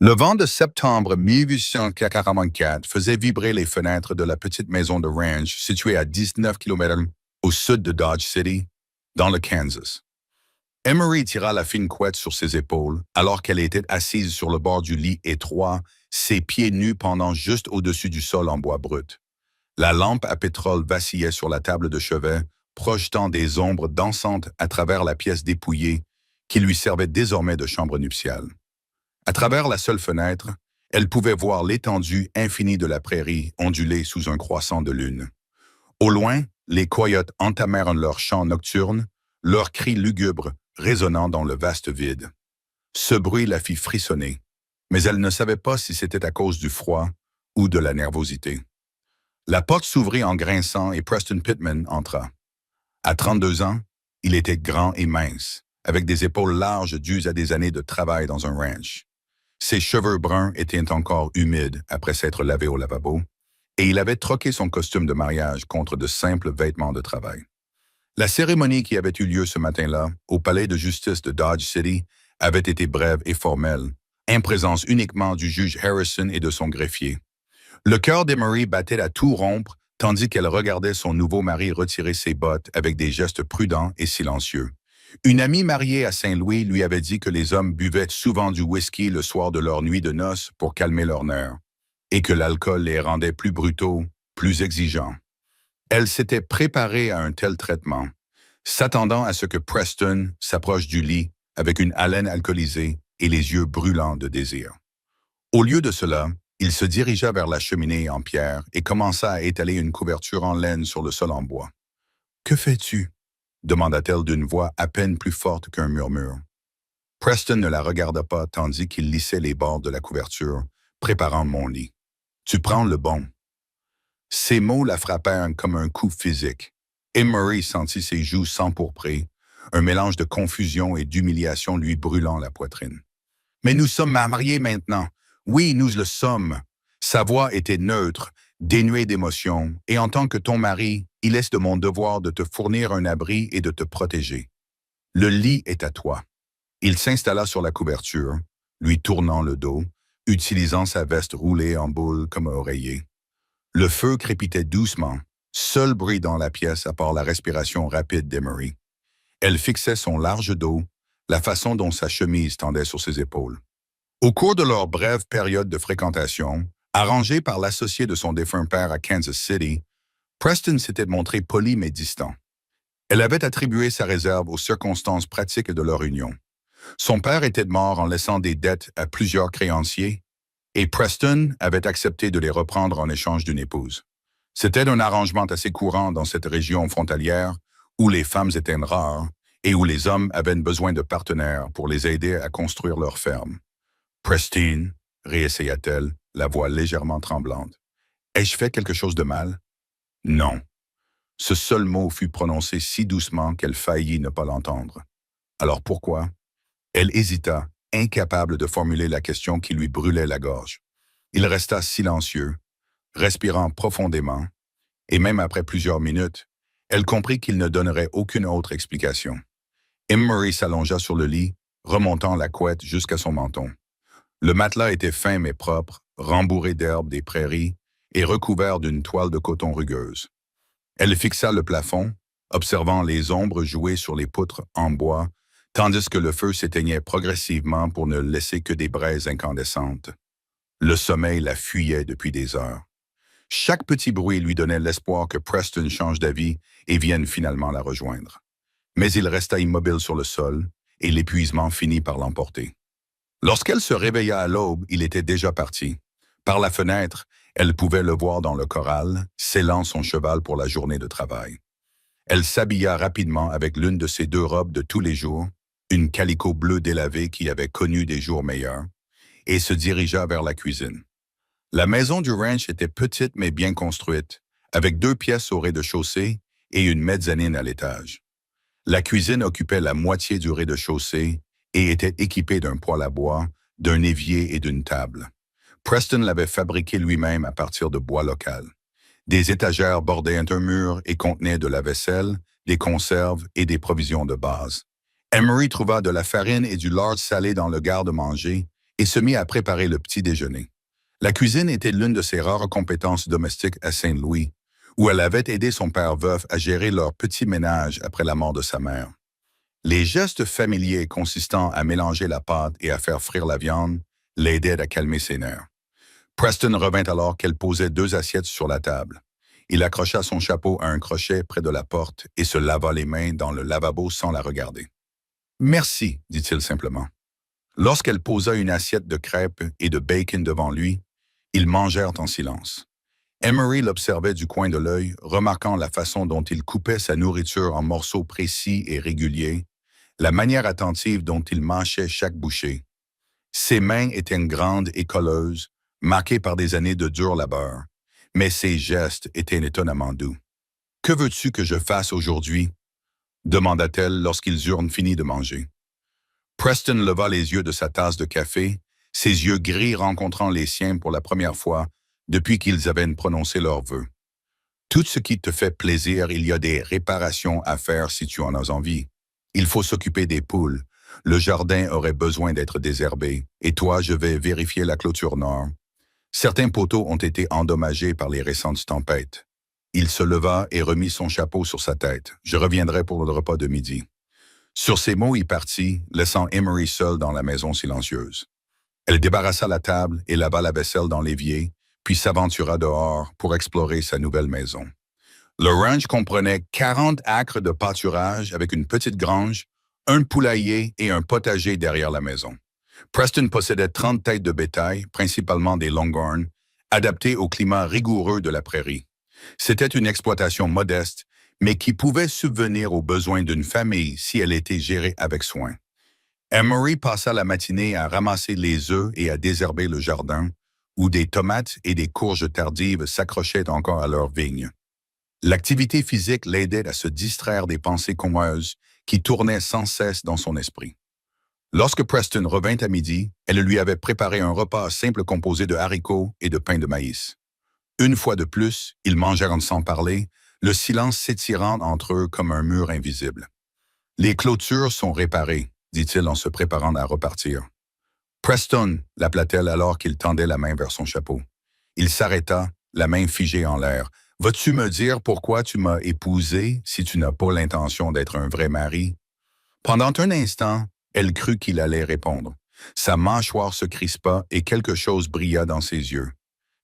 Le vent de septembre 1844 faisait vibrer les fenêtres de la petite maison de ranch située à 19 kilomètres au sud de Dodge City, dans le Kansas. Emery tira la fine couette sur ses épaules alors qu'elle était assise sur le bord du lit étroit, ses pieds nus pendant juste au-dessus du sol en bois brut. La lampe à pétrole vacillait sur la table de chevet, projetant des ombres dansantes à travers la pièce dépouillée qui lui servait désormais de chambre nuptiale. À travers la seule fenêtre, elle pouvait voir l'étendue infinie de la prairie ondulée sous un croissant de lune. Au loin, les coyotes entamèrent leur chant nocturne, leurs cris lugubres résonnant dans le vaste vide. Ce bruit la fit frissonner, mais elle ne savait pas si c'était à cause du froid ou de la nervosité. La porte s'ouvrit en grinçant et Preston Pittman entra. À 32 ans, il était grand et mince, avec des épaules larges dues à des années de travail dans un ranch. Ses cheveux bruns étaient encore humides après s'être lavés au lavabo, et il avait troqué son costume de mariage contre de simples vêtements de travail. La cérémonie qui avait eu lieu ce matin-là, au palais de justice de Dodge City, avait été brève et formelle, en présence uniquement du juge Harrison et de son greffier. Le cœur d'Emery battait à tout rompre, tandis qu'elle regardait son nouveau mari retirer ses bottes avec des gestes prudents et silencieux. Une amie mariée à Saint-Louis lui avait dit que les hommes buvaient souvent du whisky le soir de leur nuit de noces pour calmer leurs nerfs, et que l'alcool les rendait plus brutaux, plus exigeants. Elle s'était préparée à un tel traitement, s'attendant à ce que Preston s'approche du lit avec une haleine alcoolisée et les yeux brûlants de désir. Au lieu de cela, il se dirigea vers la cheminée en pierre et commença à étaler une couverture en laine sur le sol en bois. « Que fais-tu » demanda-t-elle d'une voix à peine plus forte qu'un murmure. Preston ne la regarda pas tandis qu'il lissait les bords de la couverture, préparant mon lit. « Tu prends le bon. » Ces mots la frappèrent comme un coup physique. Emery sentit ses joues s'empourprer, un mélange de confusion et d'humiliation lui brûlant la poitrine. « Mais nous sommes mariés maintenant. Oui, nous le sommes. » Sa voix était neutre, dénuée d'émotion, et en tant que ton mari, il est de mon devoir de te fournir un abri et de te protéger. Le lit est à toi. Il s'installa sur la couverture, lui tournant le dos, utilisant sa veste roulée en boule comme oreiller. Le feu crépitait doucement, seul bruit dans la pièce à part la respiration rapide d'Emery. Elle fixait son large dos, la façon dont sa chemise tendait sur ses épaules. Au cours de leur brève période de fréquentation, arrangée par l'associé de son défunt père à Kansas City, Preston s'était montré poli mais distant. Elle avait attribué sa réserve aux circonstances pratiques de leur union. Son père était mort en laissant des dettes à plusieurs créanciers, et Preston avait accepté de les reprendre en échange d'une épouse. C'était un arrangement assez courant dans cette région frontalière où les femmes étaient rares et où les hommes avaient besoin de partenaires pour les aider à construire leur ferme. « Prestine » réessaya-t-elle, la voix légèrement tremblante. « Ai-je fait quelque chose de mal? » « Non. » Ce seul mot fut prononcé si doucement qu'elle faillit ne pas l'entendre. Alors pourquoi? Elle hésita, incapable de formuler la question qui lui brûlait la gorge. Il resta silencieux, respirant profondément, et même après plusieurs minutes, elle comprit qu'il ne donnerait aucune autre explication. Emery s'allongea sur le lit, remontant la couette jusqu'à son menton. Le matelas était fin mais propre, rembourré d'herbes des prairies et recouvert d'une toile de coton rugueuse. Elle fixa le plafond, observant les ombres jouer sur les poutres en bois, tandis que le feu s'éteignait progressivement pour ne laisser que des braises incandescentes. Le sommeil la fuyait depuis des heures. Chaque petit bruit lui donnait l'espoir que Preston change d'avis et vienne finalement la rejoindre. Mais il resta immobile sur le sol, et l'épuisement finit par l'emporter. Lorsqu'elle se réveilla à l'aube, il était déjà parti. Par la fenêtre, elle pouvait le voir dans le corral, scellant son cheval pour la journée de travail. Elle s'habilla rapidement avec l'une de ses deux robes de tous les jours, une calicot bleu délavé qui avait connu des jours meilleurs, et se dirigea vers la cuisine. La maison du ranch était petite mais bien construite, avec 2 pièces au rez-de-chaussée et une mezzanine à l'étage. La cuisine occupait la moitié du rez-de-chaussée et était équipée d'un poêle à bois, d'un évier et d'une table. Preston l'avait fabriqué lui-même à partir de bois local. Des étagères bordaient un mur et contenaient de la vaisselle, des conserves et des provisions de base. Emery trouva de la farine et du lard salé dans le garde-manger et se mit à préparer le petit déjeuner. La cuisine était l'une de ses rares compétences domestiques à Saint-Louis, où elle avait aidé son père veuf à gérer leur petit ménage après la mort de sa mère. Les gestes familiers consistant à mélanger la pâte et à faire frire la viande l'aidaient à calmer ses nerfs. Preston revint alors qu'elle posait 2 assiettes sur la table. Il accrocha son chapeau à un crochet près de la porte et se lava les mains dans le lavabo sans la regarder. « Merci », dit-il simplement. Lorsqu'elle posa une assiette de crêpes et de bacon devant lui, ils mangèrent en silence. Emery l'observait du coin de l'œil, remarquant la façon dont il coupait sa nourriture en morceaux précis et réguliers, la manière attentive dont il mâchait chaque bouchée. Ses mains étaient grandes et colleuses, marquées par des années de dur labeur, mais ses gestes étaient étonnamment doux. « Que veux-tu que je fasse aujourd'hui ?» demanda-t-elle lorsqu'ils eurent fini de manger. Preston leva les yeux de sa tasse de café, ses yeux gris rencontrant les siens pour la première fois depuis qu'ils avaient prononcé leurs vœux. « Tout ce qui te fait plaisir, il y a des réparations à faire si tu en as envie. Il faut s'occuper des poules. Le jardin aurait besoin d'être désherbé, et toi, je vais vérifier la clôture nord. Certains poteaux ont été endommagés par les récentes tempêtes. » Il se leva et remit son chapeau sur sa tête. « Je reviendrai pour le repas de midi. » Sur ces mots, il partit, laissant Emery seule dans la maison silencieuse. Elle débarrassa la table et lava la vaisselle dans l'évier, puis s'aventura dehors pour explorer sa nouvelle maison. Le ranch comprenait 40 acres de pâturage avec une petite grange, un poulailler et un potager derrière la maison. Preston possédait 30 têtes de bétail, principalement des longhorns, adaptées au climat rigoureux de la prairie. C'était une exploitation modeste, mais qui pouvait subvenir aux besoins d'une famille si elle était gérée avec soin. Emery passa la matinée à ramasser les œufs et à désherber le jardin, où des tomates et des courges tardives s'accrochaient encore à leurs vignes. L'activité physique l'aidait à se distraire des pensées commeuses qui tournaient sans cesse dans son esprit. Lorsque Preston revint à midi, elle lui avait préparé un repas simple composé de haricots et de pain de maïs. Une fois de plus, ils mangèrent sans parler, le silence s'étirant entre eux comme un mur invisible. « Les clôtures sont réparées », dit-il en se préparant à repartir. « Preston », l'appela-t-elle alors qu'il tendait la main vers son chapeau. Il s'arrêta, la main figée en l'air. « Vas-tu me dire pourquoi tu m'as épousé si tu n'as pas l'intention d'être un vrai mari? » Pendant un instant, elle crut qu'il allait répondre. Sa mâchoire se crispa et quelque chose brilla dans ses yeux.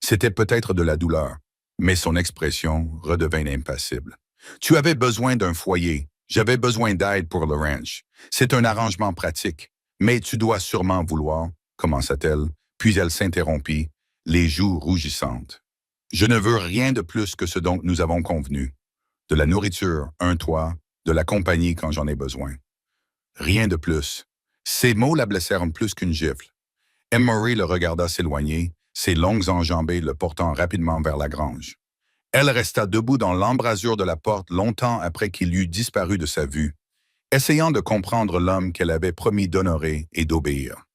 C'était peut-être de la douleur, mais son expression redevint impassible. « Tu avais besoin d'un foyer. J'avais besoin d'aide pour le ranch. C'est un arrangement pratique. Mais tu dois sûrement vouloir, » commença-t-elle, puis elle s'interrompit, les joues rougissantes. « Je ne veux rien de plus que ce dont nous avons convenu. De la nourriture, un toit, de la compagnie quand j'en ai besoin. Rien de plus. » Ces mots la blessèrent plus qu'une gifle. Emery le regarda s'éloigner, ses longues enjambées le portant rapidement vers la grange. Elle resta debout dans l'embrasure de la porte longtemps après qu'il eut disparu de sa vue, essayant de comprendre l'homme qu'elle avait promis d'honorer et d'obéir.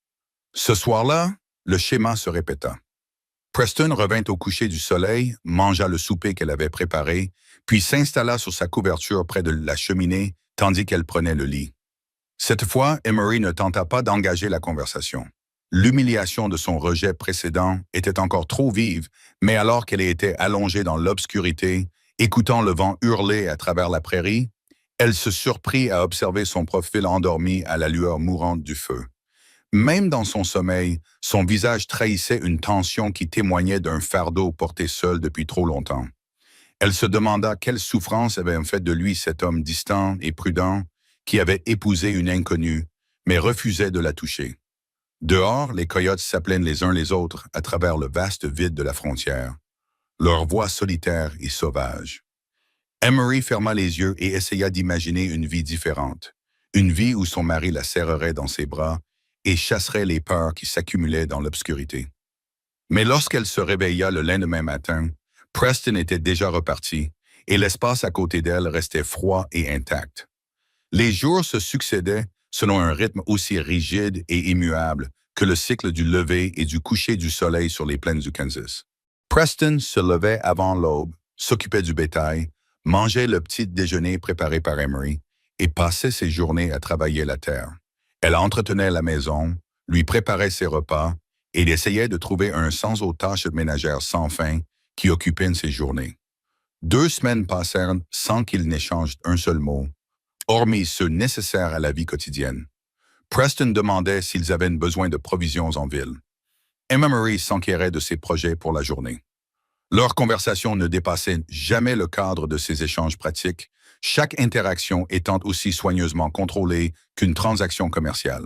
Ce soir-là, le schéma se répéta. Preston revint au coucher du soleil, mangea le souper qu'elle avait préparé, puis s'installa sur sa couverture près de la cheminée tandis qu'elle prenait le lit. Cette fois, Emery ne tenta pas d'engager la conversation. L'humiliation de son rejet précédent était encore trop vive, mais alors qu'elle était allongée dans l'obscurité, écoutant le vent hurler à travers la prairie, elle se surprit à observer son profil endormi à la lueur mourante du feu. Même dans son sommeil, son visage trahissait une tension qui témoignait d'un fardeau porté seul depuis trop longtemps. Elle se demanda quelle souffrance avait fait de lui cet homme distant et prudent qui avait épousé une inconnue, mais refusait de la toucher. Dehors, les coyotes s'appelaient les uns les autres à travers le vaste vide de la frontière, leur voix solitaire et sauvage. Emery ferma les yeux et essaya d'imaginer une vie différente, une vie où son mari la serrerait dans ses bras et chasserait les peurs qui s'accumulaient dans l'obscurité. Mais lorsqu'elle se réveilla le lendemain matin, Preston était déjà reparti et l'espace à côté d'elle restait froid et intact. Les jours se succédaient selon un rythme aussi rigide et immuable que le cycle du lever et du coucher du soleil sur les plaines du Kansas. Preston se levait avant l'aube, s'occupait du bétail, mangeait le petit déjeuner préparé par Emery et passait ses journées à travailler la terre. Elle entretenait la maison, lui préparait ses repas et il essayait de trouver un sens aux tâches ménagères sans fin qui occupaient ses journées. 2 semaines passèrent sans qu'il n'échange un seul mot, hormis ceux nécessaires à la vie quotidienne. Preston demandait s'ils avaient besoin de provisions en ville. Emma Marie s'enquérait de ses projets pour la journée. Leur conversation ne dépassait jamais le cadre de ces échanges pratiques, chaque interaction étant aussi soigneusement contrôlée qu'une transaction commerciale.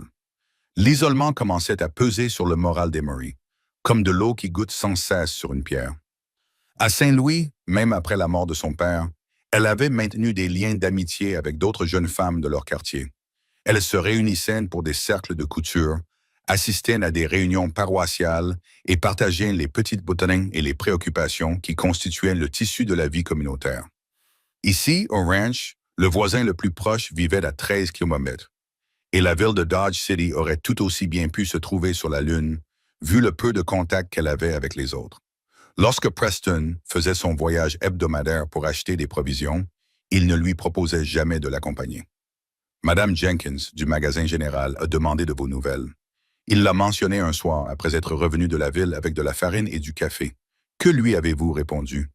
L'isolement commençait à peser sur le moral d'Emery, comme de l'eau qui goûte sans cesse sur une pierre. À Saint-Louis, même après la mort de son père, elle avait maintenu des liens d'amitié avec d'autres jeunes femmes de leur quartier. Elles se réunissaient pour des cercles de couture, assistaient à des réunions paroissiales et partageaient les petites boutonnings et les préoccupations qui constituaient le tissu de la vie communautaire. Ici, au ranch, le voisin le plus proche vivait à 13 km, et la ville de Dodge City aurait tout aussi bien pu se trouver sur la Lune, vu le peu de contact qu'elle avait avec les autres. Lorsque Preston faisait son voyage hebdomadaire pour acheter des provisions, il ne lui proposait jamais de l'accompagner. Madame Jenkins, du magasin général, a demandé de vos nouvelles. Il l'a mentionné un soir après être revenu de la ville avec de la farine et du café. Que lui avez-vous répondu?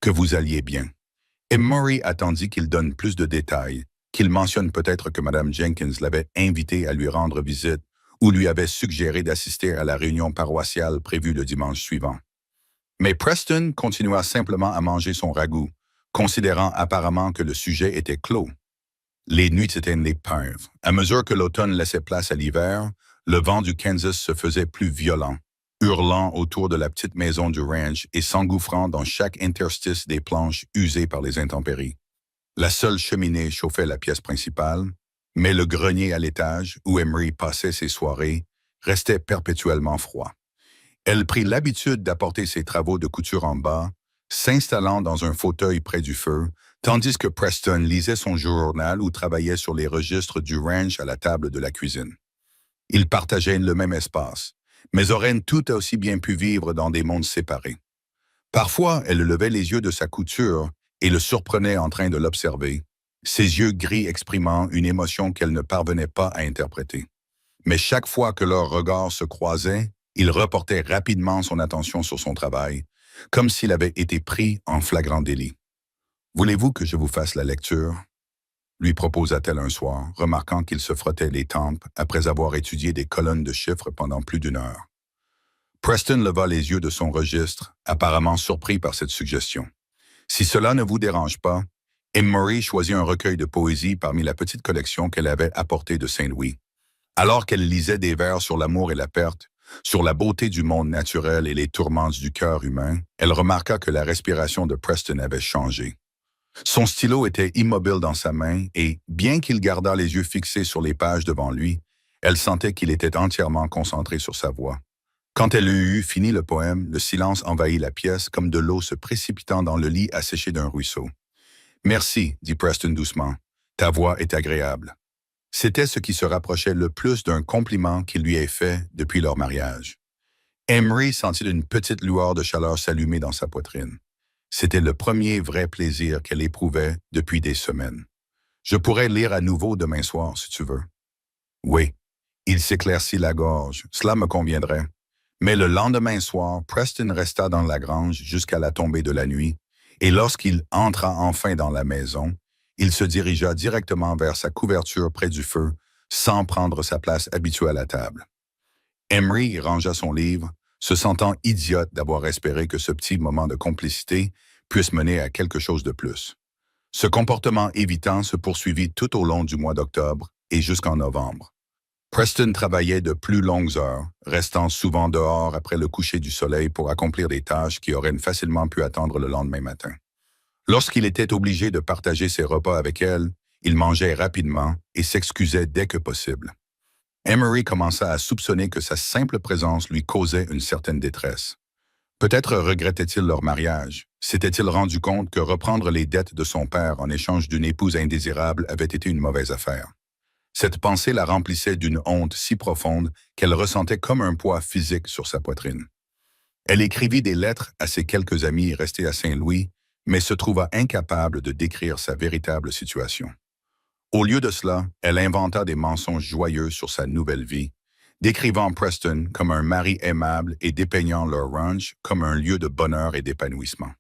Que vous alliez bien. Et Murray attendit qu'il donne plus de détails, qu'il mentionne peut-être que Madame Jenkins l'avait invité à lui rendre visite ou lui avait suggéré d'assister à la réunion paroissiale prévue le dimanche suivant. Mais Preston continua simplement à manger son ragoût, considérant apparemment que le sujet était clos. Les nuits étaient épaves. À mesure que l'automne laissait place à l'hiver, le vent du Kansas se faisait plus violent, hurlant autour de la petite maison du ranch et s'engouffrant dans chaque interstice des planches usées par les intempéries. La seule cheminée chauffait la pièce principale, mais le grenier à l'étage, où Emery passait ses soirées, restait perpétuellement froid. Elle prit l'habitude d'apporter ses travaux de couture en bas, s'installant dans un fauteuil près du feu, tandis que Preston lisait son journal ou travaillait sur les registres du ranch à la table de la cuisine. Ils partageaient le même espace, mais auraient tout aussi bien pu vivre dans des mondes séparés. Parfois, elle levait les yeux de sa couture et le surprenait en train de l'observer, ses yeux gris exprimant une émotion qu'elle ne parvenait pas à interpréter. Mais chaque fois que leurs regards se croisaient, il reportait rapidement son attention sur son travail, comme s'il avait été pris en flagrant délit. « Voulez-vous que je vous fasse la lecture ?» lui proposa-t-elle un soir, remarquant qu'il se frottait les tempes après avoir étudié des colonnes de chiffres pendant plus d'1 heure. Preston leva les yeux de son registre, apparemment surpris par cette suggestion. Si cela ne vous dérange pas, Emery choisit un recueil de poésie parmi la petite collection qu'elle avait apportée de Saint-Louis. Alors qu'elle lisait des vers sur l'amour et la perte, sur la beauté du monde naturel et les tourments du cœur humain, elle remarqua que la respiration de Preston avait changé. Son stylo était immobile dans sa main et, bien qu'il gardât les yeux fixés sur les pages devant lui, elle sentait qu'il était entièrement concentré sur sa voix. Quand elle eut fini le poème, le silence envahit la pièce comme de l'eau se précipitant dans le lit asséché d'un ruisseau. « Merci, dit Preston doucement. Ta voix est agréable. » C'était ce qui se rapprochait le plus d'un compliment qu'il lui ait fait depuis leur mariage. Emery sentit une petite lueur de chaleur s'allumer dans sa poitrine. C'était le premier vrai plaisir qu'elle éprouvait depuis des semaines. « Je pourrais lire à nouveau demain soir, si tu veux. » « Oui. » Il s'éclaircit la gorge. « Cela me conviendrait. » Mais le lendemain soir, Preston resta dans la grange jusqu'à la tombée de la nuit, et lorsqu'il entra enfin dans la maison, il se dirigea directement vers sa couverture près du feu, sans prendre sa place habituelle à table. Emery rangea son livre, se sentant idiote d'avoir espéré que ce petit moment de complicité puisse mener à quelque chose de plus. Ce comportement évitant se poursuivit tout au long du mois d'octobre et jusqu'en novembre. Preston travaillait de plus longues heures, restant souvent dehors après le coucher du soleil pour accomplir des tâches qui auraient facilement pu attendre le lendemain matin. Lorsqu'il était obligé de partager ses repas avec elle, il mangeait rapidement et s'excusait dès que possible. Emery commença à soupçonner que sa simple présence lui causait une certaine détresse. Peut-être regrettait-il leur mariage. S'était-il rendu compte que reprendre les dettes de son père en échange d'une épouse indésirable avait été une mauvaise affaire? Cette pensée la remplissait d'une honte si profonde qu'elle ressentait comme un poids physique sur sa poitrine. Elle écrivit des lettres à ses quelques amis restés à Saint-Louis, mais se trouva incapable de décrire sa véritable situation. Au lieu de cela, elle inventa des mensonges joyeux sur sa nouvelle vie, décrivant Preston comme un mari aimable et dépeignant leur ranch comme un lieu de bonheur et d'épanouissement.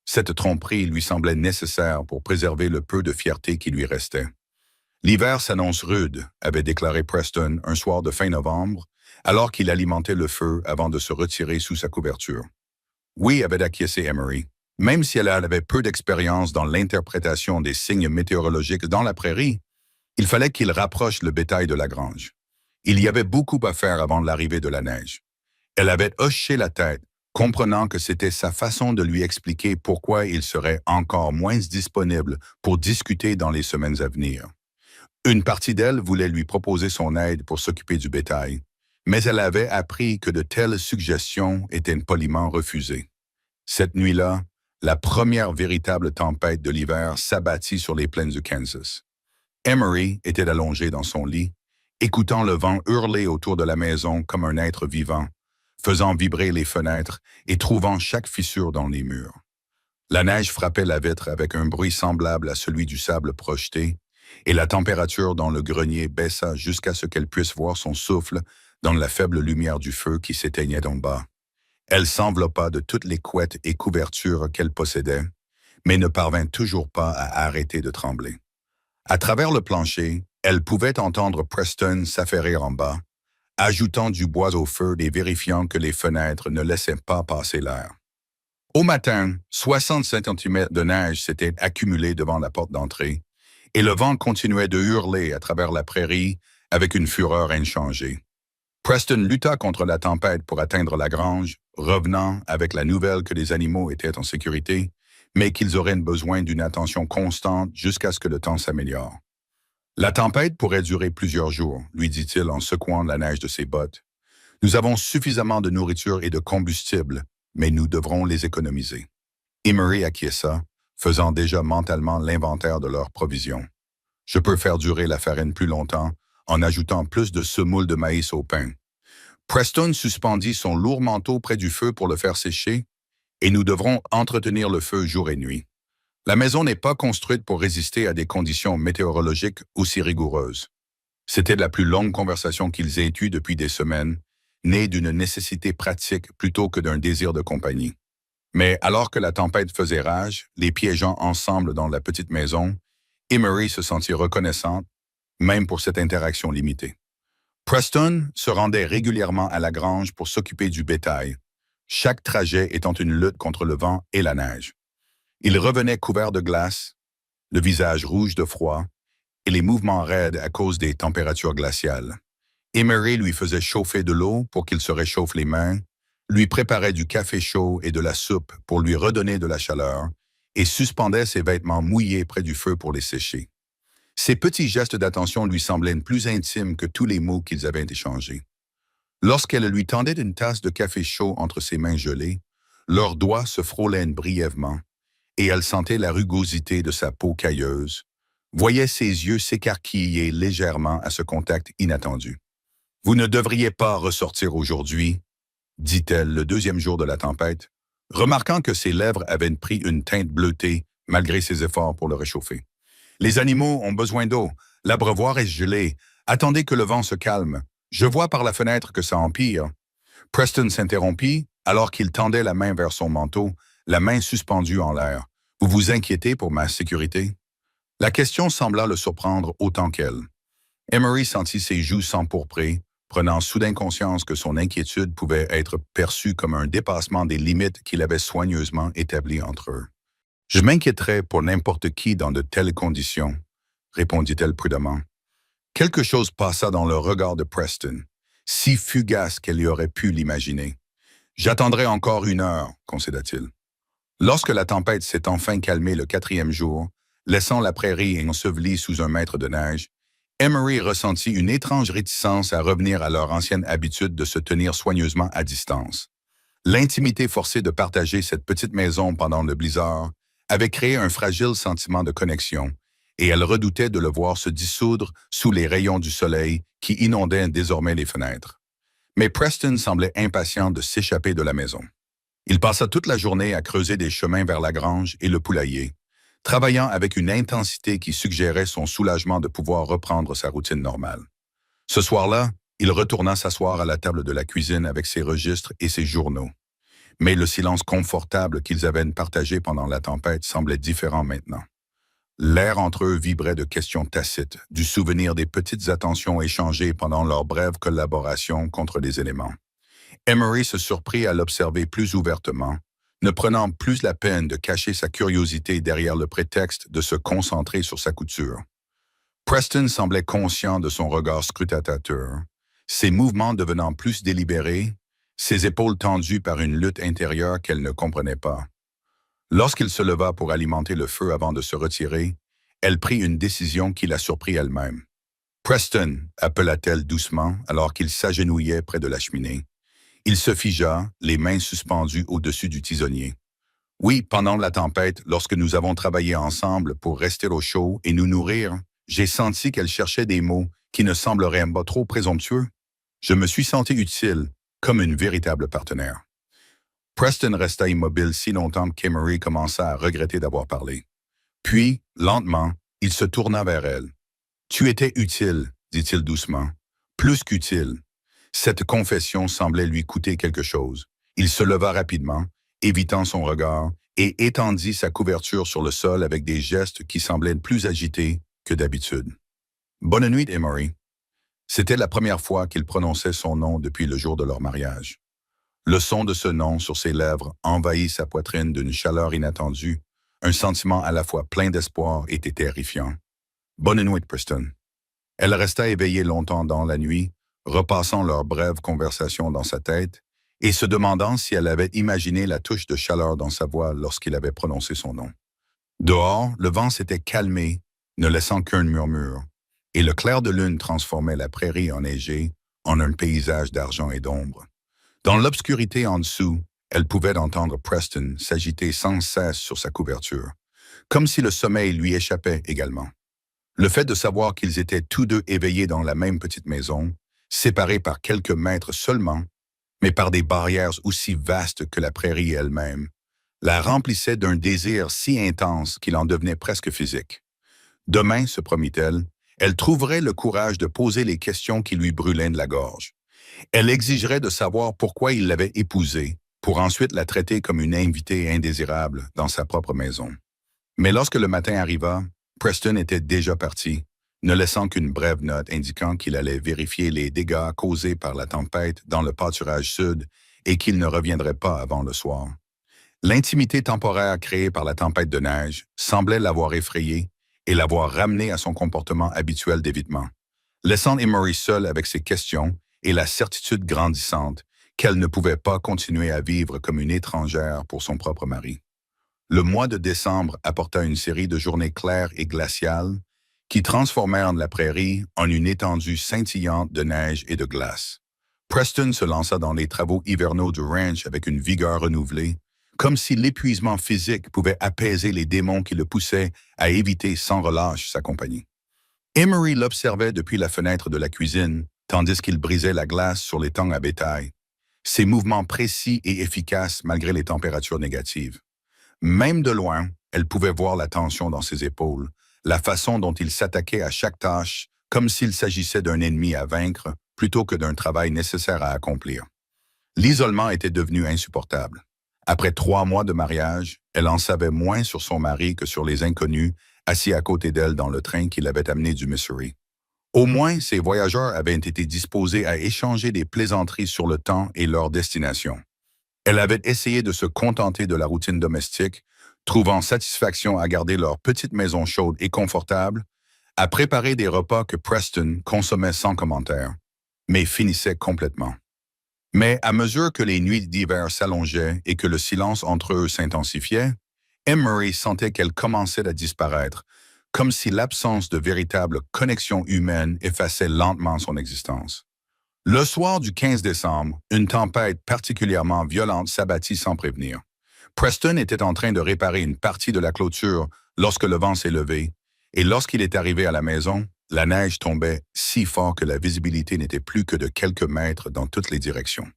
Cette tromperie lui semblait nécessaire pour préserver le peu de fierté qui lui restait. L'hiver s'annonce rude, avait déclaré Preston un soir de fin novembre, alors qu'il alimentait le feu avant de se retirer sous sa couverture. Oui, avait acquiescé Emery. Même si elle avait peu d'expérience dans l'interprétation des signes météorologiques dans la prairie, il fallait qu'il rapproche le bétail de la grange. Il y avait beaucoup à faire avant l'arrivée de la neige. Elle avait hoché la tête, comprenant que c'était sa façon de lui expliquer pourquoi il serait encore moins disponible pour discuter dans les semaines à venir. Une partie d'elle voulait lui proposer son aide pour s'occuper du bétail, mais elle avait appris que de telles suggestions étaient poliment refusées. Cette nuit-là, la première véritable tempête de l'hiver s'abattit sur les plaines du Kansas. Emery était allongé dans son lit, écoutant le vent hurler autour de la maison comme un être vivant, faisant vibrer les fenêtres et trouvant chaque fissure dans les murs. La neige frappait la vitre avec un bruit semblable à celui du sable projeté, et la température dans le grenier baissa jusqu'à ce qu'elle puisse voir son souffle dans la faible lumière du feu qui s'éteignait en bas. Elle s'enveloppa de toutes les couettes et couvertures qu'elle possédait, mais ne parvint toujours pas à arrêter de trembler. À travers le plancher, elle pouvait entendre Preston s'affairer en bas, ajoutant du bois au feu et vérifiant que les fenêtres ne laissaient pas passer l'air. Au matin, 60 cm de neige s'étaient accumulés devant la porte d'entrée, et le vent continuait de hurler à travers la prairie avec une fureur inchangée. Preston lutta contre la tempête pour atteindre la grange, revenant avec la nouvelle que les animaux étaient en sécurité, mais qu'ils auraient besoin d'une attention constante jusqu'à ce que le temps s'améliore. La tempête pourrait durer plusieurs jours, lui dit-il en secouant la neige de ses bottes. Nous avons suffisamment de nourriture et de combustible, mais nous devrons les économiser. Emery acquiesça, faisant déjà mentalement l'inventaire de leurs provisions. Je peux faire durer la farine plus longtemps en ajoutant plus de semoule de maïs au pain. Preston suspendit son lourd manteau près du feu pour le faire sécher, et nous devrons entretenir le feu jour et nuit. La maison n'est pas construite pour résister à des conditions météorologiques aussi rigoureuses. C'était la plus longue conversation qu'ils aient eue depuis des semaines, née d'une nécessité pratique plutôt que d'un désir de compagnie. Mais alors que la tempête faisait rage, les piégeant ensemble dans la petite maison, Emery se sentit reconnaissante, même pour cette interaction limitée. Preston se rendait régulièrement à la grange pour s'occuper du bétail, chaque trajet étant une lutte contre le vent et la neige. Il revenait couvert de glace, le visage rouge de froid et les mouvements raides à cause des températures glaciales. Emery lui faisait chauffer de l'eau pour qu'il se réchauffe les mains, lui préparait du café chaud et de la soupe pour lui redonner de la chaleur et suspendait ses vêtements mouillés près du feu pour les sécher. Ces petits gestes d'attention lui semblaient plus intimes que tous les mots qu'ils avaient échangés. Lorsqu'elle lui tendait une tasse de café chaud entre ses mains gelées, leurs doigts se frôlaient brièvement, et elle sentait la rugosité de sa peau cailleuse, voyait ses yeux s'écarquiller légèrement à ce contact inattendu. « Vous ne devriez pas ressortir aujourd'hui, » dit-elle le deuxième jour de la tempête, remarquant que ses lèvres avaient pris une teinte bleutée malgré ses efforts pour le réchauffer. « Les animaux ont besoin d'eau, l'abreuvoir est gelé, attendez que le vent se calme. Je vois par la fenêtre que ça empire. » Preston s'interrompit alors qu'il tendait la main vers son manteau, la main suspendue en l'air. « Vous vous inquiétez pour ma sécurité? » La question sembla le surprendre autant qu'elle. Emery sentit ses joues s'empourprer, prenant soudain conscience que son inquiétude pouvait être perçue comme un dépassement des limites qu'il avait soigneusement établies entre eux. « Je m'inquiéterais pour n'importe qui dans de telles conditions, » répondit-elle prudemment. Quelque chose passa dans le regard de Preston, si fugace qu'elle y aurait pu l'imaginer. « J'attendrai encore 1 heure, » concéda-t-il. Lorsque la tempête s'est enfin calmée le 4e jour, laissant la prairie ensevelie sous un mètre de neige, Emery ressentit une étrange réticence à revenir à leur ancienne habitude de se tenir soigneusement à distance. L'intimité forcée de partager cette petite maison pendant le blizzard avait créé un fragile sentiment de connexion, et elle redoutait de le voir se dissoudre sous les rayons du soleil qui inondaient désormais les fenêtres. Mais Preston semblait impatient de s'échapper de la maison. Il passa toute la journée à creuser des chemins vers la grange et le poulailler, travaillant avec une intensité qui suggérait son soulagement de pouvoir reprendre sa routine normale. Ce soir-là, Il retourna s'asseoir à la table de la cuisine avec ses registres et ses journaux. Mais le silence confortable qu'ils avaient partagé pendant la tempête semblait différent maintenant. L'air entre eux vibrait de questions tacites, du souvenir des petites attentions échangées pendant leur brève collaboration contre les éléments. Emery se surprit à l'observer plus ouvertement, ne prenant plus la peine de cacher sa curiosité derrière le prétexte de se concentrer sur sa couture. Preston semblait conscient de son regard scrutateur, ses mouvements devenant plus délibérés, ses épaules tendues par une lutte intérieure qu'elle ne comprenait pas. Lorsqu'il se leva pour alimenter le feu avant de se retirer, elle prit une décision qui la surprit elle-même. « Preston », appela-t-elle doucement alors qu'il s'agenouillait près de la cheminée. Il se figea, les mains suspendues au-dessus du tisonnier. « Oui, pendant la tempête, lorsque nous avons travaillé ensemble pour rester au chaud et nous nourrir, j'ai senti qu'elle cherchait des mots qui ne sembleraient pas trop présomptueux. Je me suis senti utile, comme une véritable partenaire. » Preston resta immobile si longtemps qu'Emery commença à regretter d'avoir parlé. Puis, lentement, il se tourna vers elle. « Tu étais utile, » dit-il doucement. « Plus qu'utile. » Cette confession semblait lui coûter quelque chose. Il se leva rapidement, évitant son regard, et étendit sa couverture sur le sol avec des gestes qui semblaient plus agités que d'habitude. « Bonne nuit, Emery. » C'était la première fois qu'il prononçait son nom depuis le jour de leur mariage. Le son de ce nom sur ses lèvres envahit sa poitrine d'une chaleur inattendue, un sentiment à la fois plein d'espoir et terrifiant. « Bonne nuit, Preston. » Elle resta éveillée longtemps dans la nuit, repassant leur brève conversation dans sa tête et se demandant si elle avait imaginé la touche de chaleur dans sa voix lorsqu'il avait prononcé son nom. Dehors, le vent s'était calmé, ne laissant qu'un murmure, et le clair de lune transformait la prairie enneigée en un paysage d'argent et d'ombre. Dans l'obscurité en dessous, elle pouvait entendre Preston s'agiter sans cesse sur sa couverture, comme si le sommeil lui échappait également. Le fait de savoir qu'ils étaient tous deux éveillés dans la même petite maison, séparés par quelques mètres seulement, mais par des barrières aussi vastes que la prairie elle-même, la remplissait d'un désir si intense qu'il en devenait presque physique. Demain, se promit-elle, elle trouverait le courage de poser les questions qui lui brûlaient de la gorge. Elle exigerait de savoir pourquoi il l'avait épousée, pour ensuite la traiter comme une invitée indésirable dans sa propre maison. Mais lorsque le matin arriva, Preston était déjà parti, ne laissant qu'une brève note indiquant qu'il allait vérifier les dégâts causés par la tempête dans le pâturage sud et qu'il ne reviendrait pas avant le soir. L'intimité temporaire créée par la tempête de neige semblait l'avoir effrayé et l'avoir ramené à son comportement habituel d'évitement, laissant Emery seule avec ses questions et la certitude grandissante qu'elle ne pouvait pas continuer à vivre comme une étrangère pour son propre mari. Le mois de décembre apporta une série de journées claires et glaciales qui transformèrent la prairie en une étendue scintillante de neige et de glace. Preston se lança dans les travaux hivernaux du ranch avec une vigueur renouvelée, comme si l'épuisement physique pouvait apaiser les démons qui le poussaient à éviter sans relâche sa compagnie. Emery l'observait depuis la fenêtre de la cuisine, tandis qu'il brisait la glace sur les tangs à bétail, ses mouvements précis et efficaces malgré les températures négatives. Même de loin, elle pouvait voir la tension dans ses épaules, la façon dont il s'attaquait à chaque tâche, comme s'il s'agissait d'un ennemi à vaincre plutôt que d'un travail nécessaire à accomplir. L'isolement était devenu insupportable. Après 3 mois de mariage, elle en savait moins sur son mari que sur les inconnus assis à côté d'elle dans le train qui l'avait amené du Missouri. Au moins, ces voyageurs avaient été disposés à échanger des plaisanteries sur le temps et leur destination. Elle avait essayé de se contenter de la routine domestique, trouvant satisfaction à garder leur petite maison chaude et confortable, à préparer des repas que Preston consommait sans commentaire, mais finissait complètement. Mais à mesure que les nuits d'hiver s'allongeaient et que le silence entre eux s'intensifiait, Emery sentait qu'elle commençait à disparaître, comme si l'absence de véritable connexion humaine effaçait lentement son existence. Le soir du 15 décembre, une tempête particulièrement violente s'abattit sans prévenir. Preston était en train de réparer une partie de la clôture lorsque le vent s'est levé, et lorsqu'il est arrivé à la maison, la neige tombait si fort que la visibilité n'était plus que de quelques mètres dans toutes les directions.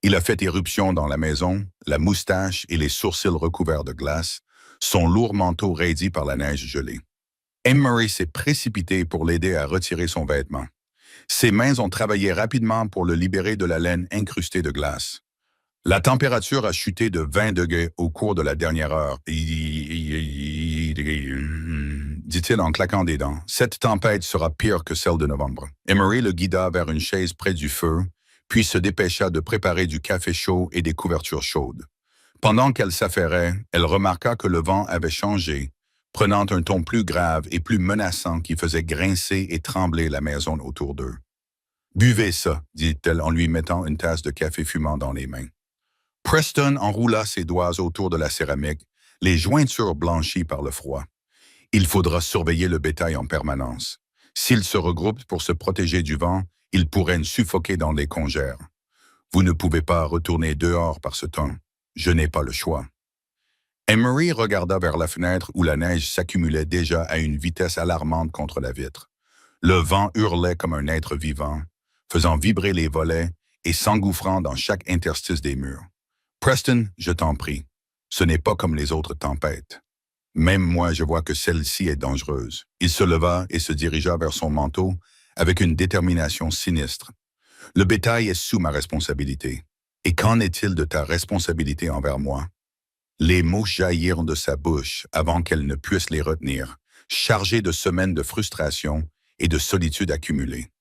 Il a fait éruption dans la maison, la moustache et les sourcils recouverts de glace, son lourd manteau raidi par la neige gelée. Emery s'est précipité pour l'aider à retirer son vêtement. Ses mains ont travaillé rapidement pour le libérer de la laine incrustée de glace. La température a chuté de 20 degrés au cours de la dernière heure, dit-il en claquant des dents. Cette tempête sera pire que celle de novembre. Emery le guida vers une chaise près du feu, puis se dépêcha de préparer du café chaud et des couvertures chaudes. Pendant qu'elle s'affairait, elle remarqua que le vent avait changé, prenant un ton plus grave et plus menaçant qui faisait grincer et trembler la maison autour d'eux. « Buvez ça, dit-elle en lui mettant une tasse de café fumant dans les mains. Preston enroula ses doigts autour de la céramique, les jointures blanchies par le froid. Il faudra surveiller le bétail en permanence. S'ils se regroupent pour se protéger du vent, ils pourraient nous suffoquer dans les congères. Vous ne pouvez pas retourner dehors par ce temps. Je n'ai pas le choix. Emery regarda vers la fenêtre où la neige s'accumulait déjà à une vitesse alarmante contre la vitre. Le vent hurlait comme un être vivant, faisant vibrer les volets et s'engouffrant dans chaque interstice des murs. Preston, je t'en prie, ce n'est pas comme les autres tempêtes. Même moi, je vois que celle-ci est dangereuse. Il se leva et se dirigea vers son manteau avec une détermination sinistre. Le bétail est sous ma responsabilité. Et qu'en est-il de ta responsabilité envers moi? Les mots jaillirent de sa bouche avant qu'elle ne puisse les retenir, chargés de semaines de frustration et de solitude accumulée.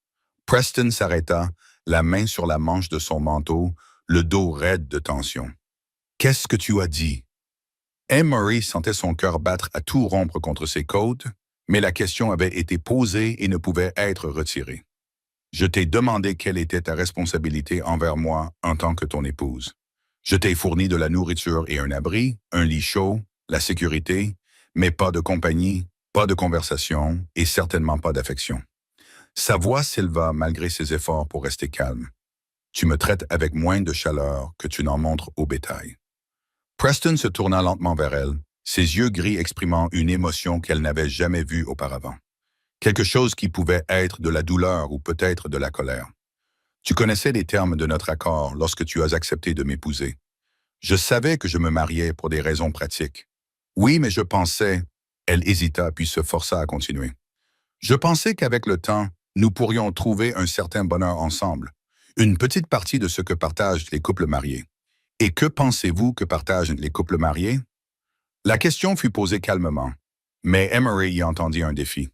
Preston s'arrêta, la main sur la manche de son manteau, le dos raide de tension. « Qu'est-ce que tu as dit? » Emery sentait son cœur battre à tout rompre contre ses côtes, mais la question avait été posée et ne pouvait être retirée. « Je t'ai demandé quelle était ta responsabilité envers moi en tant que ton épouse. Je t'ai fourni de la nourriture et un abri, un lit chaud, la sécurité, mais pas de compagnie, pas de conversation et certainement pas d'affection. » Sa voix s'éleva malgré ses efforts pour rester calme. « Tu me traites avec moins de chaleur que tu n'en montres au bétail. » Preston se tourna lentement vers elle, ses yeux gris exprimant une émotion qu'elle n'avait jamais vue auparavant. Quelque chose qui pouvait être de la douleur ou peut-être de la colère. Tu connaissais les termes de notre accord lorsque tu as accepté de m'épouser. Je savais que je me mariais pour des raisons pratiques. Oui, mais je pensais... Elle hésita puis se força à continuer. Je pensais qu'avec le temps, nous pourrions trouver un certain bonheur ensemble, une petite partie de ce que partagent les couples mariés. Et que pensez-vous que partagent les couples mariés? La question fut posée calmement, mais Emery y entendit un défi.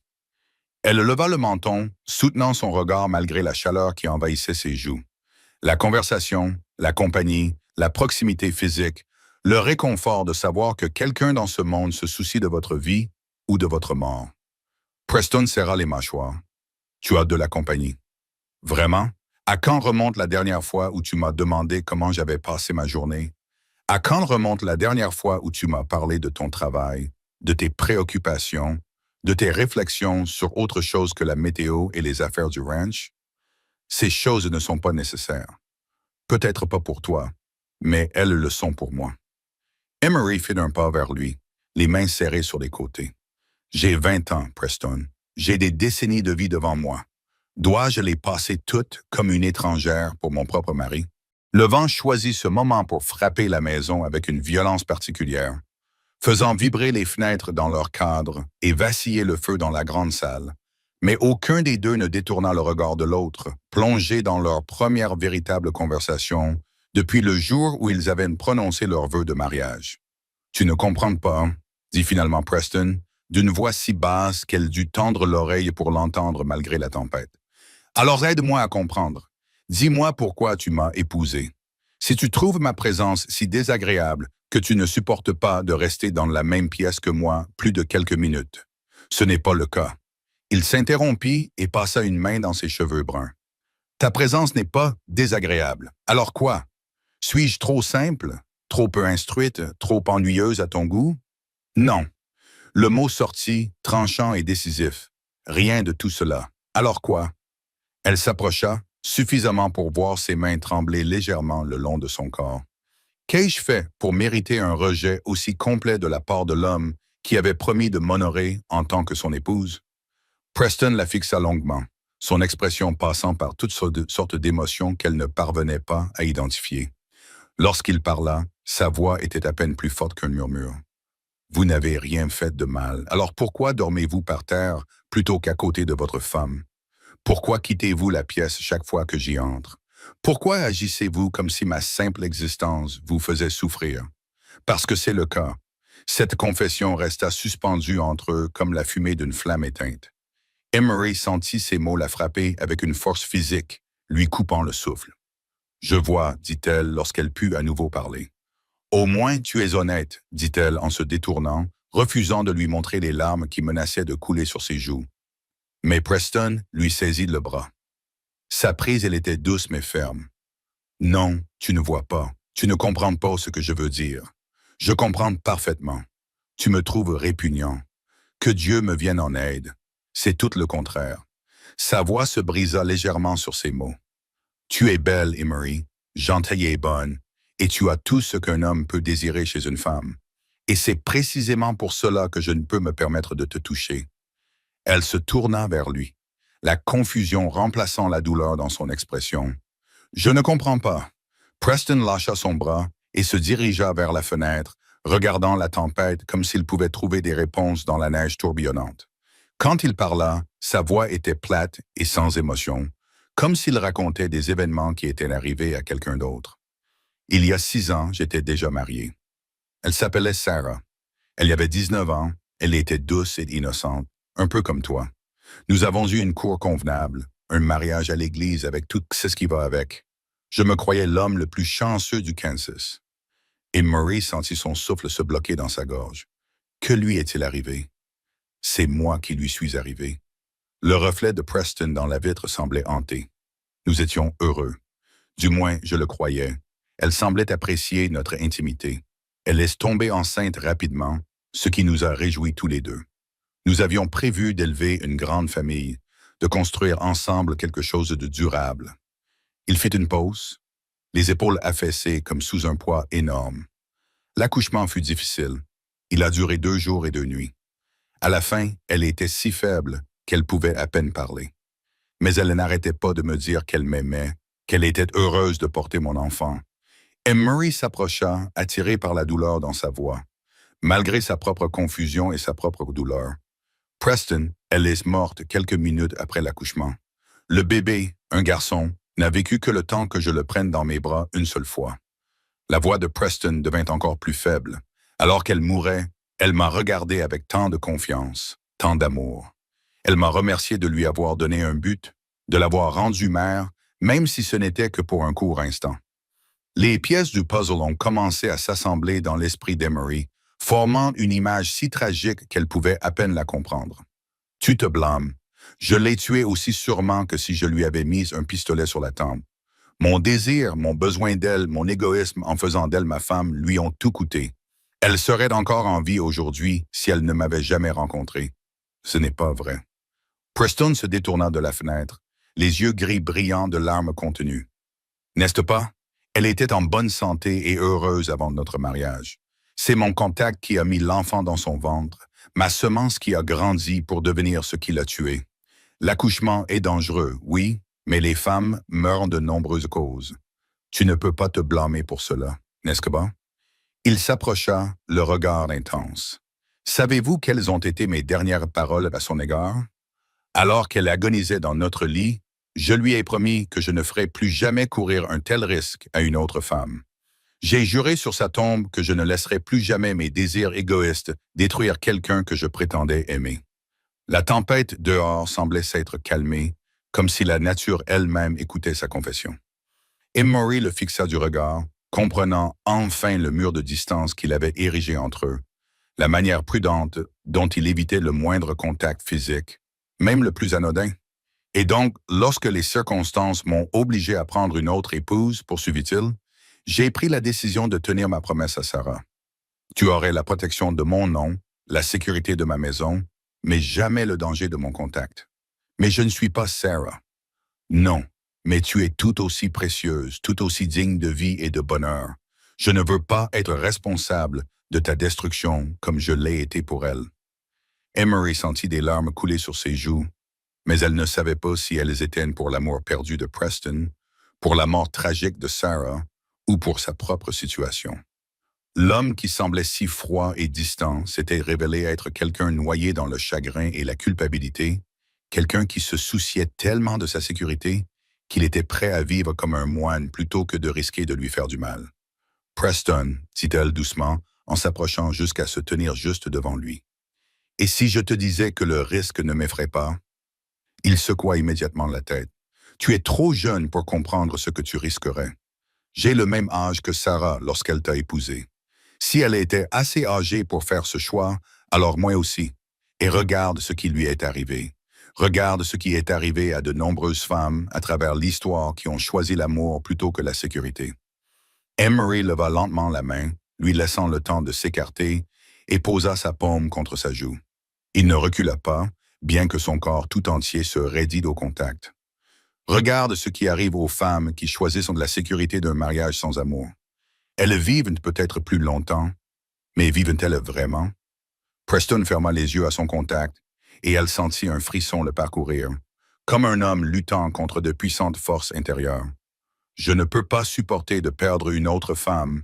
Elle leva le menton, soutenant son regard malgré la chaleur qui envahissait ses joues. La conversation, la compagnie, la proximité physique, le réconfort de savoir que quelqu'un dans ce monde se soucie de votre vie ou de votre mort. Preston serra les mâchoires. Tu as de la compagnie. Vraiment? À quand remonte la dernière fois où tu m'as demandé comment j'avais passé ma journée? À quand remonte la dernière fois où tu m'as parlé de ton travail, de tes préoccupations, de tes réflexions sur autre chose que la météo et les affaires du ranch? Ces choses ne sont pas nécessaires. Peut-être pas pour toi, mais elles le sont pour moi. Emery fit un pas vers lui, les mains serrées sur les côtés. J'ai 20 ans, Preston. J'ai des décennies de vie devant moi. Dois-je les passer toutes comme une étrangère pour mon propre mari? Le vent choisit ce moment pour frapper la maison avec une violence particulière, faisant vibrer les fenêtres dans leur cadre et vaciller le feu dans la grande salle. Mais aucun des deux ne détourna le regard de l'autre, plongés dans leur première véritable conversation depuis le jour où ils avaient prononcé leur vœu de mariage. « Tu ne comprends pas, » dit finalement Preston, d'une voix si basse qu'elle dut tendre l'oreille pour l'entendre malgré la tempête. « Alors aide-moi à comprendre. Dis-moi pourquoi tu m'as épousé. Si tu trouves ma présence si désagréable que tu ne supportes pas de rester dans la même pièce que moi plus de quelques minutes. Ce n'est pas le cas. » Il s'interrompit et passa une main dans ses cheveux bruns. « Ta présence n'est pas désagréable. Alors quoi? Suis-je trop simple, trop peu instruite, trop ennuyeuse à ton goût? Non. » Le mot sortit, tranchant et décisif. Rien de tout cela. Alors quoi? Elle s'approcha, suffisamment pour voir ses mains trembler légèrement le long de son corps. Qu'ai-je fait pour mériter un rejet aussi complet de la part de l'homme qui avait promis de m'honorer en tant que son épouse? Preston la fixa longuement, son expression passant par toutes sortes d'émotions qu'elle ne parvenait pas à identifier. Lorsqu'il parla, sa voix était à peine plus forte qu'un murmure. « Vous n'avez rien fait de mal, alors pourquoi dormez-vous par terre plutôt qu'à côté de votre femme? Pourquoi quittez-vous la pièce chaque fois que j'y entre? Pourquoi agissez-vous comme si ma simple existence vous faisait souffrir? Parce que c'est le cas. Cette confession resta suspendue entre eux comme la fumée d'une flamme éteinte. Emery sentit ces mots la frapper avec une force physique, lui coupant le souffle. Je vois, dit-elle lorsqu'elle put à nouveau parler. Au moins tu es honnête, dit-elle en se détournant, refusant de lui montrer les larmes qui menaçaient de couler sur ses joues. Mais Preston lui saisit le bras. Sa prise, elle était douce mais ferme. Non, tu ne vois pas. Tu ne comprends pas ce que je veux dire. Je comprends parfaitement. Tu me trouves répugnant. Que Dieu me vienne en aide. C'est tout le contraire. Sa voix se brisa légèrement sur ces mots. Tu es belle, Emery, gentille et bonne, et tu as tout ce qu'un homme peut désirer chez une femme. Et c'est précisément pour cela que je ne peux me permettre de te toucher. Elle se tourna vers lui, la confusion remplaçant la douleur dans son expression. Je ne comprends pas. Preston lâcha son bras et se dirigea vers la fenêtre, regardant la tempête comme s'il pouvait trouver des réponses dans la neige tourbillonnante. Quand il parla, sa voix était plate et sans émotion, comme s'il racontait des événements qui étaient arrivés à quelqu'un d'autre. Il y a 6 ans, j'étais déjà marié. Elle s'appelait Sarah. Elle y avait 19 ans, elle était douce et innocente, un peu comme toi. Nous avons eu une cour convenable, un mariage à l'église avec tout ce qui va avec. Je me croyais l'homme le plus chanceux du Kansas. Et Murray sentit son souffle se bloquer dans sa gorge. Que lui est-il arrivé? C'est moi qui lui suis arrivé. Le reflet de Preston dans la vitre semblait hanté. Nous étions heureux. Du moins, je le croyais. Elle semblait apprécier notre intimité. Elle laisse tomber enceinte rapidement, ce qui nous a réjouis tous les deux. Nous avions prévu d'élever une grande famille, de construire ensemble quelque chose de durable. Il fit une pause, les épaules affaissées comme sous un poids énorme. L'accouchement fut difficile. Il a duré 2 jours et 2 nuits. À la fin, elle était si faible qu'elle pouvait à peine parler. Mais elle n'arrêtait pas de me dire qu'elle m'aimait, qu'elle était heureuse de porter mon enfant. Et Murray s'approcha, attiré par la douleur dans sa voix, malgré sa propre confusion et sa propre douleur. Preston, elle est morte quelques minutes après l'accouchement. Le bébé, un garçon, n'a vécu que le temps que je le prenne dans mes bras une seule fois. La voix de Preston devint encore plus faible. Alors qu'elle mourait, elle m'a regardé avec tant de confiance, tant d'amour. Elle m'a remercié de lui avoir donné un but, de l'avoir rendue mère, même si ce n'était que pour un court instant. Les pièces du puzzle ont commencé à s'assembler dans l'esprit d'Emery, formant une image si tragique qu'elle pouvait à peine la comprendre. Tu te blâmes. Je l'ai tuée aussi sûrement que si je lui avais mis un pistolet sur la tempe. Mon désir, mon besoin d'elle, mon égoïsme en faisant d'elle ma femme lui ont tout coûté. Elle serait encore en vie aujourd'hui si elle ne m'avait jamais rencontré. Ce n'est pas vrai. Preston se détourna de la fenêtre, les yeux gris brillants de larmes contenues. N'est-ce pas? Elle était en bonne santé et heureuse avant notre mariage. C'est mon contact qui a mis l'enfant dans son ventre, ma semence qui a grandi pour devenir ce qui l'a tué. L'accouchement est dangereux, oui, mais les femmes meurent de nombreuses causes. Tu ne peux pas te blâmer pour cela, n'est-ce pas? Il s'approcha, le regard intense. Savez-vous quelles ont été mes dernières paroles à son égard? Alors qu'elle agonisait dans notre lit, je lui ai promis que je ne ferais plus jamais courir un tel risque à une autre femme. J'ai juré sur sa tombe que je ne laisserais plus jamais mes désirs égoïstes détruire quelqu'un que je prétendais aimer. La tempête dehors semblait s'être calmée, comme si la nature elle-même écoutait sa confession. Emery le fixa du regard, comprenant enfin le mur de distance qu'il avait érigé entre eux, la manière prudente dont il évitait le moindre contact physique, même le plus anodin. Et donc, lorsque les circonstances m'ont obligé à prendre une autre épouse, poursuivit-il, j'ai pris la décision de tenir ma promesse à Sarah. Tu aurais la protection de mon nom, la sécurité de ma maison, mais jamais le danger de mon contact. Mais je ne suis pas Sarah. Non, mais tu es tout aussi précieuse, tout aussi digne de vie et de bonheur. Je ne veux pas être responsable de ta destruction comme je l'ai été pour elle. Emery sentit des larmes couler sur ses joues, mais elle ne savait pas si elles étaient pour l'amour perdu de Preston, pour la mort tragique de Sarah ou pour sa propre situation. L'homme qui semblait si froid et distant s'était révélé être quelqu'un noyé dans le chagrin et la culpabilité Quelqu'un qui se souciait tellement de sa sécurité qu'il était prêt à vivre comme un moine plutôt que de risquer de lui faire du mal. Preston, dit-elle doucement, en s'approchant jusqu'à se tenir juste devant lui. Et si je te disais que le risque ne m'effraie pas? Il secoua immédiatement la tête. Tu es trop jeune pour comprendre ce que tu risquerais. J'ai le même âge que Sarah lorsqu'elle t'a épousé. Si elle était assez âgée pour faire ce choix, alors moi aussi. Et regarde ce qui lui est arrivé. Regarde ce qui est arrivé à de nombreuses femmes à travers l'histoire qui ont choisi l'amour plutôt que la sécurité. Emery leva lentement la main, lui laissant le temps de s'écarter, et posa sa paume contre sa joue. Il ne recula pas, bien que son corps tout entier se raidît au contact. Regarde ce qui arrive aux femmes qui choisissent de la sécurité d'un mariage sans amour. Elles vivent peut-être plus longtemps, mais vivent-elles vraiment? Preston ferma les yeux à son contact, et elle sentit un frisson le parcourir, comme un homme luttant contre de puissantes forces intérieures. Je ne peux pas supporter de perdre une autre femme,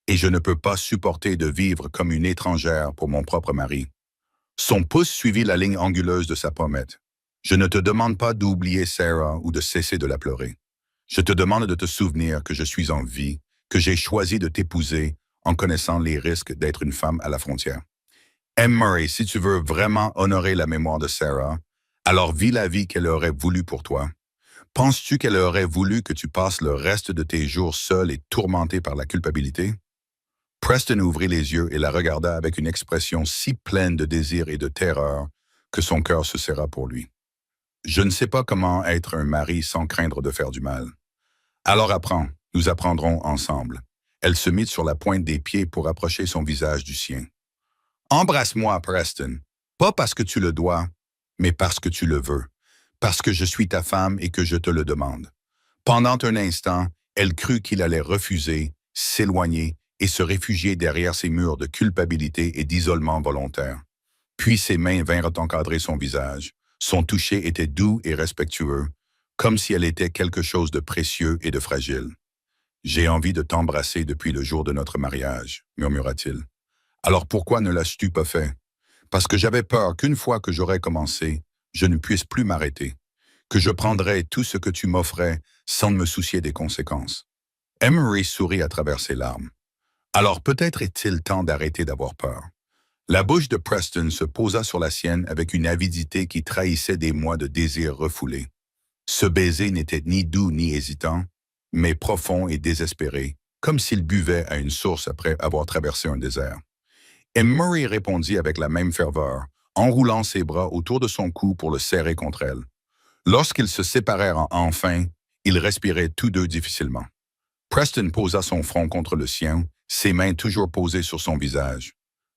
et je ne peux pas supporter de vivre comme une étrangère pour mon propre mari. Son pouce suivit la ligne anguleuse de sa pommette. Je ne te demande pas d'oublier Sarah ou de cesser de la pleurer. Je te demande de te souvenir que je suis en vie, que j'ai choisi de t'épouser en connaissant les risques d'être une femme à la frontière. Emery, si tu veux vraiment honorer la mémoire de Sarah, alors vis la vie qu'elle aurait voulu pour toi. Penses-tu qu'elle aurait voulu que tu passes le reste de tes jours seul et tourmenté par la culpabilité? Preston ouvrit les yeux et la regarda avec une expression si pleine de désir et de terreur que son cœur se serra pour lui. Je ne sais pas comment être un mari sans craindre de faire du mal. Alors apprends, nous apprendrons ensemble. Elle se mit sur la pointe des pieds pour approcher son visage du sien. Embrasse-moi, Preston, pas parce que tu le dois, mais parce que tu le veux, parce que je suis ta femme et que je te le demande. Pendant un instant, elle crut qu'il allait refuser, s'éloigner et se réfugier derrière ces murs de culpabilité et d'isolement volontaire. Puis ses mains vinrent encadrer son visage. Son toucher était doux et respectueux, comme si elle était quelque chose de précieux et de fragile. « J'ai envie de t'embrasser depuis le jour de notre mariage, » murmura-t-il. « Alors pourquoi ne l'as-tu pas fait? Parce que j'avais peur qu'une fois que j'aurais commencé, je ne puisse plus m'arrêter, que je prendrais tout ce que tu m'offrais sans me soucier des conséquences. » Emery sourit à travers ses larmes. Alors peut-être est-il temps d'arrêter d'avoir peur. La bouche de Preston se posa sur la sienne avec une avidité qui trahissait des mois de désir refoulé. Ce baiser n'était ni doux ni hésitant, mais profond et désespéré, comme s'il buvait à une source après avoir traversé un désert. Emery répondit avec la même ferveur, enroulant ses bras autour de son cou pour le serrer contre elle. Lorsqu'ils se séparèrent enfin, ils respiraient tous deux difficilement. Preston posa son front contre le sien, ses mains toujours posées sur son visage.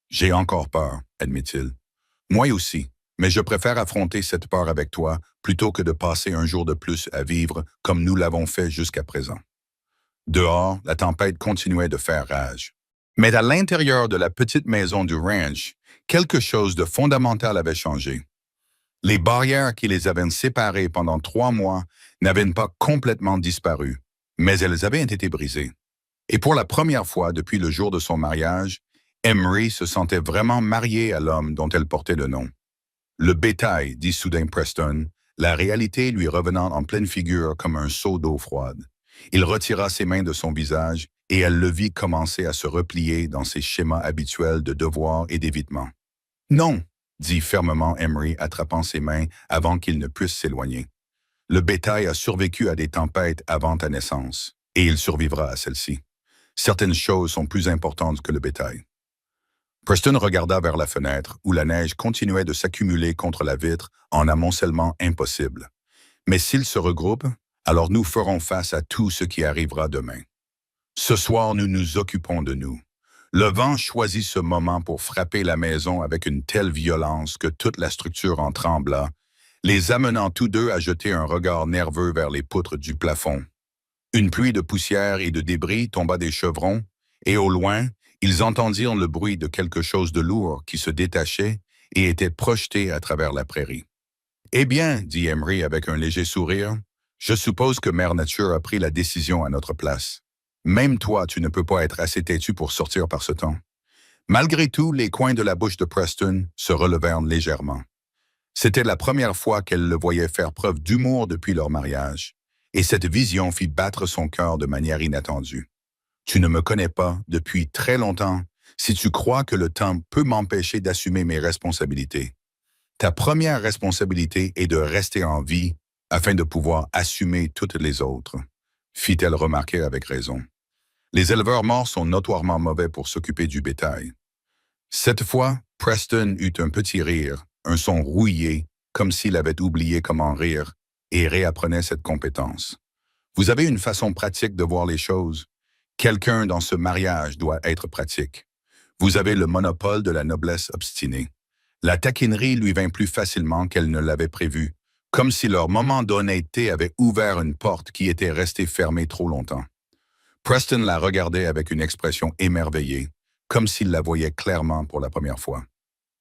« J'ai encore peur, » admit-il. « Moi aussi, mais je préfère affronter cette peur avec toi plutôt que de passer un jour de plus à vivre comme nous l'avons fait jusqu'à présent. » Dehors, la tempête continuait de faire rage. Mais à l'intérieur de la petite maison du ranch, quelque chose de fondamental avait changé. Les barrières qui les avaient séparées pendant 3 mois n'avaient pas complètement disparu, mais elles avaient été brisées. Et pour la première fois depuis le jour de son mariage, Emery se sentait vraiment mariée à l'homme dont elle portait le nom. Le bétail, dit soudain Preston, la réalité lui revenant en pleine figure comme un seau d'eau froide. Il retira ses mains de son visage et elle le vit commencer à se replier dans ses schémas habituels de devoir et d'évitement. « Non, » dit fermement Emery, attrapant ses mains avant qu'il ne puisse s'éloigner. « Le bétail a survécu à des tempêtes avant ta naissance, et il survivra à celle-ci. Certaines choses sont plus importantes que le bétail. » Preston regarda vers la fenêtre, où la neige continuait de s'accumuler contre la vitre en amoncellement impossible. « Mais s'ils se regroupent, alors nous ferons face à tout ce qui arrivera demain. Ce soir, nous nous occupons de nous. » Le vent choisit ce moment pour frapper la maison avec une telle violence que toute la structure en trembla, les amenant tous deux à jeter un regard nerveux vers les poutres du plafond. Une pluie de poussière et de débris tomba des chevrons, et au loin, ils entendirent le bruit de quelque chose de lourd qui se détachait et était projeté à travers la prairie. « Eh bien, dit Emery avec un léger sourire, je suppose que Mère Nature a pris la décision à notre place. Même toi, tu ne peux pas être assez têtu pour sortir par ce temps. » Malgré tout, les coins de la bouche de Preston se relevèrent légèrement. C'était la première fois qu'elle le voyait faire preuve d'humour depuis leur mariage, et cette vision fit battre son cœur de manière inattendue. Tu ne me connais pas depuis très longtemps si tu crois que le temps peut m'empêcher d'assumer mes responsabilités. Ta première responsabilité est de rester en vie afin de pouvoir assumer toutes les autres, fit-elle remarquer avec raison. Les éleveurs morts sont notoirement mauvais pour s'occuper du bétail. Cette fois, Preston eut un petit rire, un son rouillé, comme s'il avait oublié comment rire, et réapprenait cette compétence. Vous avez une façon pratique de voir les choses. Quelqu'un dans ce mariage doit être pratique. Vous avez le monopole de la noblesse obstinée. La taquinerie lui vint plus facilement qu'elle ne l'avait prévu, comme si leur moment d'honnêteté avait ouvert une porte qui était restée fermée trop longtemps. Preston la regardait avec une expression émerveillée, comme s'il la voyait clairement pour la première fois.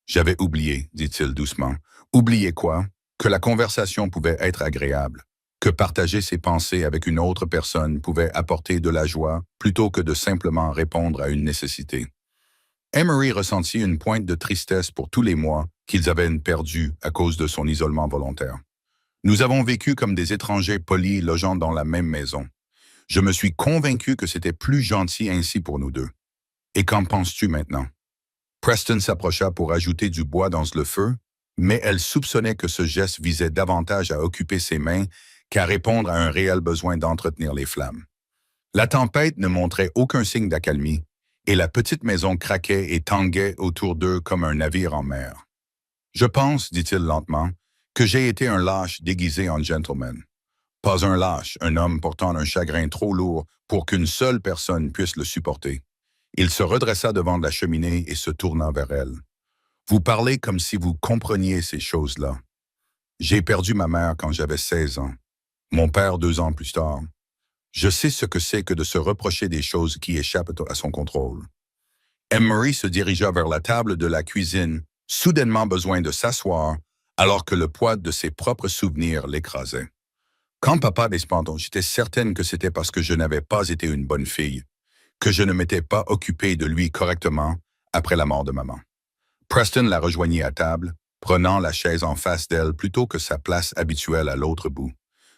« J'avais oublié, dit-il doucement. « Oublié quoi? Que la conversation pouvait être agréable, que partager ses pensées avec une autre personne pouvait apporter de la joie plutôt que de simplement répondre à une nécessité. » Emery ressentit une pointe de tristesse pour tous les mois qu'ils avaient perdus à cause de son isolement volontaire. « Nous avons vécu comme des étrangers polis logeant dans la même maison. Je me suis convaincu que c'était plus gentil ainsi pour nous deux. Et qu'en penses-tu maintenant? » Preston s'approcha pour ajouter du bois dans le feu, mais elle soupçonnait que ce geste visait davantage à occuper ses mains qu'à répondre à un réel besoin d'entretenir les flammes. La tempête ne montrait aucun signe d'accalmie, et la petite maison craquait et tanguait autour d'eux comme un navire en mer. « Je pense, dit-il lentement, que j'ai été un lâche déguisé en gentleman. Pas un lâche, un homme portant un chagrin trop lourd pour qu'une seule personne puisse le supporter. » Il se redressa devant la cheminée et se tourna vers elle. « Vous parlez comme si vous compreniez ces choses-là. J'ai perdu ma mère quand j'avais 16 ans. Mon père 2 ans plus tard. Je sais ce que c'est que de se reprocher des choses qui échappent à son contrôle. » Emery se dirigea vers la table de la cuisine, soudainement besoin de s'asseoir, alors que le poids de ses propres souvenirs l'écrasait. « Quand papa descendit, j'étais certaine que c'était parce que je n'avais pas été une bonne fille, que je ne m'étais pas occupée de lui correctement après la mort de maman. » Preston la rejoignit à table, prenant la chaise en face d'elle plutôt que sa place habituelle à l'autre bout.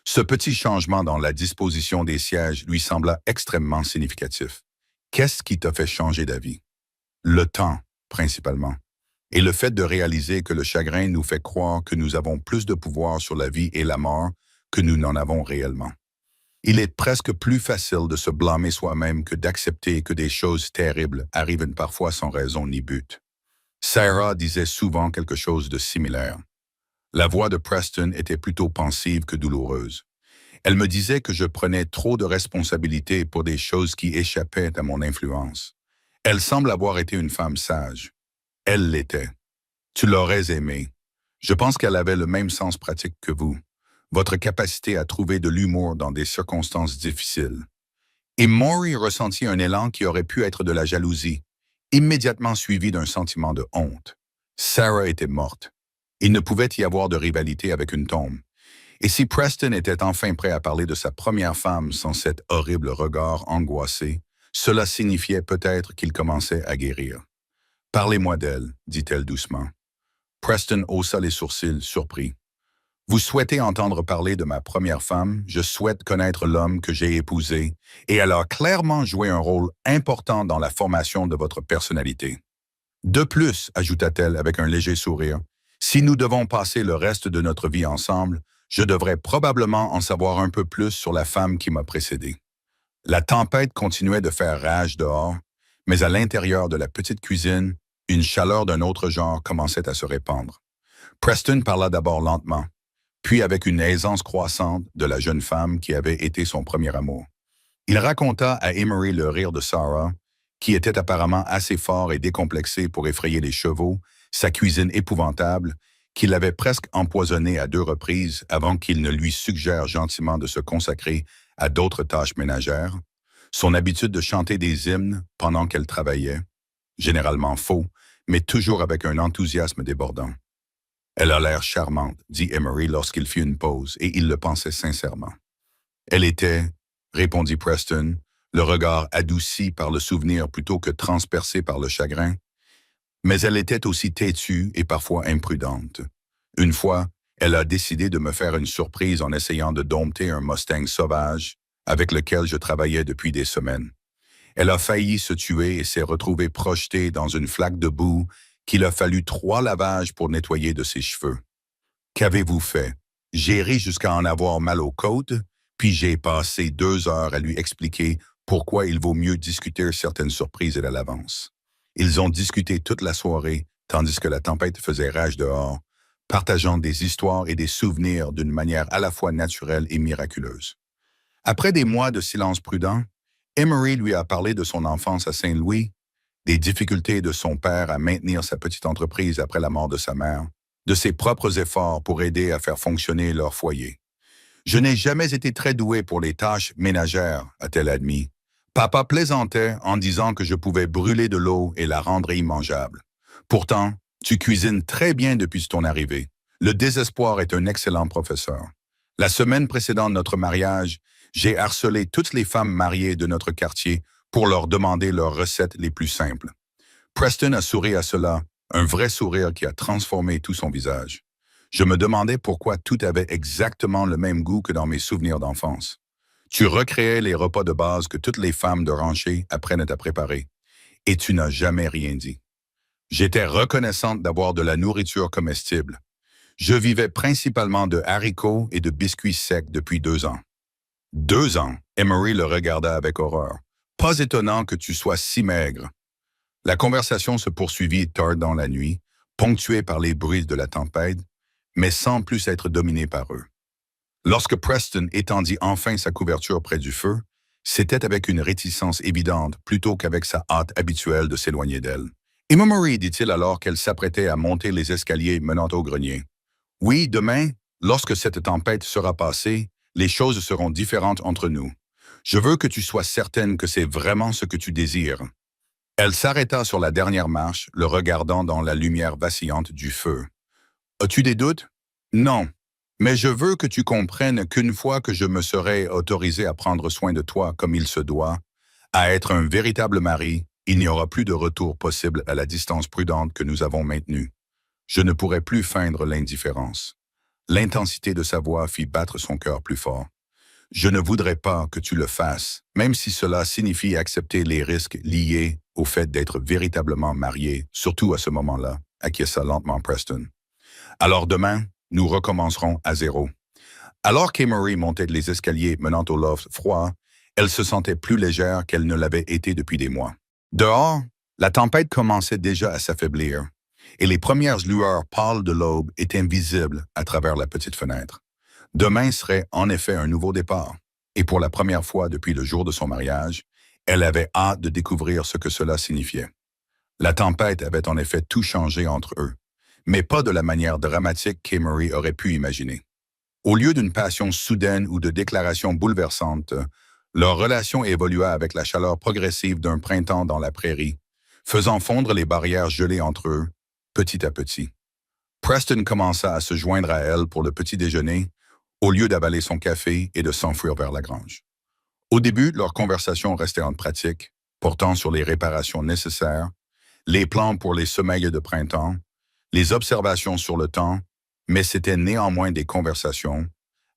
Ce petit changement dans la disposition des sièges lui sembla extrêmement significatif. « Qu'est-ce qui t'a fait changer d'avis? » « Le temps, principalement. Et le fait de réaliser que le chagrin nous fait croire que nous avons plus de pouvoir sur la vie et la mort que nous n'en avons réellement. Il est presque plus facile de se blâmer soi-même que d'accepter que des choses terribles arrivent parfois sans raison ni but. » Sarah disait souvent quelque chose de similaire. La voix de Preston était plutôt pensive que douloureuse. Elle me disait que je prenais trop de responsabilités pour des choses qui échappaient à mon influence. Elle semble avoir été une femme sage. Elle l'était. Tu l'aurais aimée. Je pense qu'elle avait le même sens pratique que vous. Votre capacité à trouver de l'humour dans des circonstances difficiles. Et Maury ressentit un élan qui aurait pu être de la jalousie, immédiatement suivi d'un sentiment de honte. Sarah était morte. Il ne pouvait y avoir de rivalité avec une tombe. Et si Preston était enfin prêt à parler de sa première femme sans cet horrible regard angoissé, cela signifiait peut-être qu'il commençait à guérir. « Parlez-moi d'elle, dit-elle doucement. » Preston haussa les sourcils, surpris. « Vous souhaitez entendre parler de ma première femme, je souhaite connaître l'homme que j'ai épousé, et elle a clairement joué un rôle important dans la formation de votre personnalité. De plus, ajouta-t-elle avec un léger sourire, si nous devons passer le reste de notre vie ensemble, je devrais probablement en savoir un peu plus sur la femme qui m'a précédé. » La tempête continuait de faire rage dehors, mais à l'intérieur de la petite cuisine, une chaleur d'un autre genre commençait à se répandre. Preston parla d'abord lentement, puis avec une aisance croissante de la jeune femme qui avait été son premier amour. Il raconta à Emery le rire de Sarah, qui était apparemment assez fort et décomplexé pour effrayer les chevaux, sa cuisine épouvantable, qu'il avait presque empoisonnée à 2 reprises avant qu'il ne lui suggère gentiment de se consacrer à d'autres tâches ménagères, son habitude de chanter des hymnes pendant qu'elle travaillait, généralement faux, mais toujours avec un enthousiasme débordant. « Elle a l'air charmante, dit Emery lorsqu'il fit une pause, et il le pensait sincèrement. « Elle était, répondit Preston, le regard adouci par le souvenir plutôt que transpercé par le chagrin, mais elle était aussi têtue et parfois imprudente. Une fois, elle a décidé de me faire une surprise en essayant de dompter un Mustang sauvage avec lequel je travaillais depuis des semaines. Elle a failli se tuer et s'est retrouvée projetée dans une flaque de boue qu'il a fallu 3 lavages pour nettoyer de ses cheveux. Qu'avez-vous fait? J'ai ri jusqu'à en avoir mal aux côtes, puis j'ai passé 2 heures à lui expliquer pourquoi il vaut mieux discuter certaines surprises à l'avance. Ils ont discuté toute la soirée, tandis que la tempête faisait rage dehors, partageant des histoires et des souvenirs d'une manière à la fois naturelle et miraculeuse. Après des mois de silence prudent, Emery lui a parlé de son enfance à Saint-Louis, des difficultés de son père à maintenir sa petite entreprise après la mort de sa mère, de ses propres efforts pour aider à faire fonctionner leur foyer. Je n'ai jamais été très doué pour les tâches ménagères, a-t-elle admis. Papa plaisantait en disant que je pouvais brûler de l'eau et la rendre immangeable. Pourtant, tu cuisines très bien depuis ton arrivée. Le désespoir est un excellent professeur. La semaine précédant notre mariage, j'ai harcelé toutes les femmes mariées de notre quartier pour leur demander leurs recettes les plus simples. Preston a souri à cela, un vrai sourire qui a transformé tout son visage. Je me demandais pourquoi tout avait exactement le même goût que dans mes souvenirs d'enfance. Tu recréais les repas de base que toutes les femmes de rancher apprennent à préparer, et tu n'as jamais rien dit. J'étais reconnaissante d'avoir de la nourriture comestible. Je vivais principalement de haricots et de biscuits secs depuis 2 ans. 2 ans, Emery le regarda avec horreur. Pas étonnant que tu sois si maigre. La conversation se poursuivit tard dans la nuit, ponctuée par les bruits de la tempête, mais sans plus être dominée par eux. Lorsque Preston étendit enfin sa couverture près du feu, c'était avec une réticence évidente plutôt qu'avec sa hâte habituelle de s'éloigner d'elle. « Emery, dit-il alors qu'elle s'apprêtait à monter les escaliers menant au grenier. Oui, demain, lorsque cette tempête sera passée, les choses seront différentes entre nous. Je veux que tu sois certaine que c'est vraiment ce que tu désires. » Elle s'arrêta sur la dernière marche, le regardant dans la lumière vacillante du feu. « As-tu des doutes? » « Non, mais je veux que tu comprennes qu'une fois que je me serai autorisé à prendre soin de toi comme il se doit, à être un véritable mari, il n'y aura plus de retour possible à la distance prudente que nous avons maintenue. Je ne pourrai plus feindre l'indifférence. » L'intensité de sa voix fit battre son cœur plus fort. « Je ne voudrais pas que tu le fasses, même si cela signifie accepter les risques liés au fait d'être véritablement marié, surtout à ce moment-là, » acquiesça lentement Preston. « Alors demain, nous recommencerons à zéro. » Alors qu'Emery montait les escaliers menant au loft froid, elle se sentait plus légère qu'elle ne l'avait été depuis des mois. Dehors, la tempête commençait déjà à s'affaiblir, et les premières lueurs pâles de l'aube étaient visibles à travers la petite fenêtre. Demain serait en effet un nouveau départ, et pour la première fois depuis le jour de son mariage, elle avait hâte de découvrir ce que cela signifiait. La tempête avait en effet tout changé entre eux, mais pas de la manière dramatique qu'Emery aurait pu imaginer. Au lieu d'une passion soudaine ou de déclarations bouleversantes, leur relation évolua avec la chaleur progressive d'un printemps dans la prairie, faisant fondre les barrières gelées entre eux, petit à petit. Preston commença à se joindre à elle pour le petit déjeuner, au lieu d'avaler son café et de s'enfuir vers la grange. Au début, leur conversation restait en pratique, portant sur les réparations nécessaires, les plans pour les sommeils de printemps, les observations sur le temps, mais c'était néanmoins des conversations,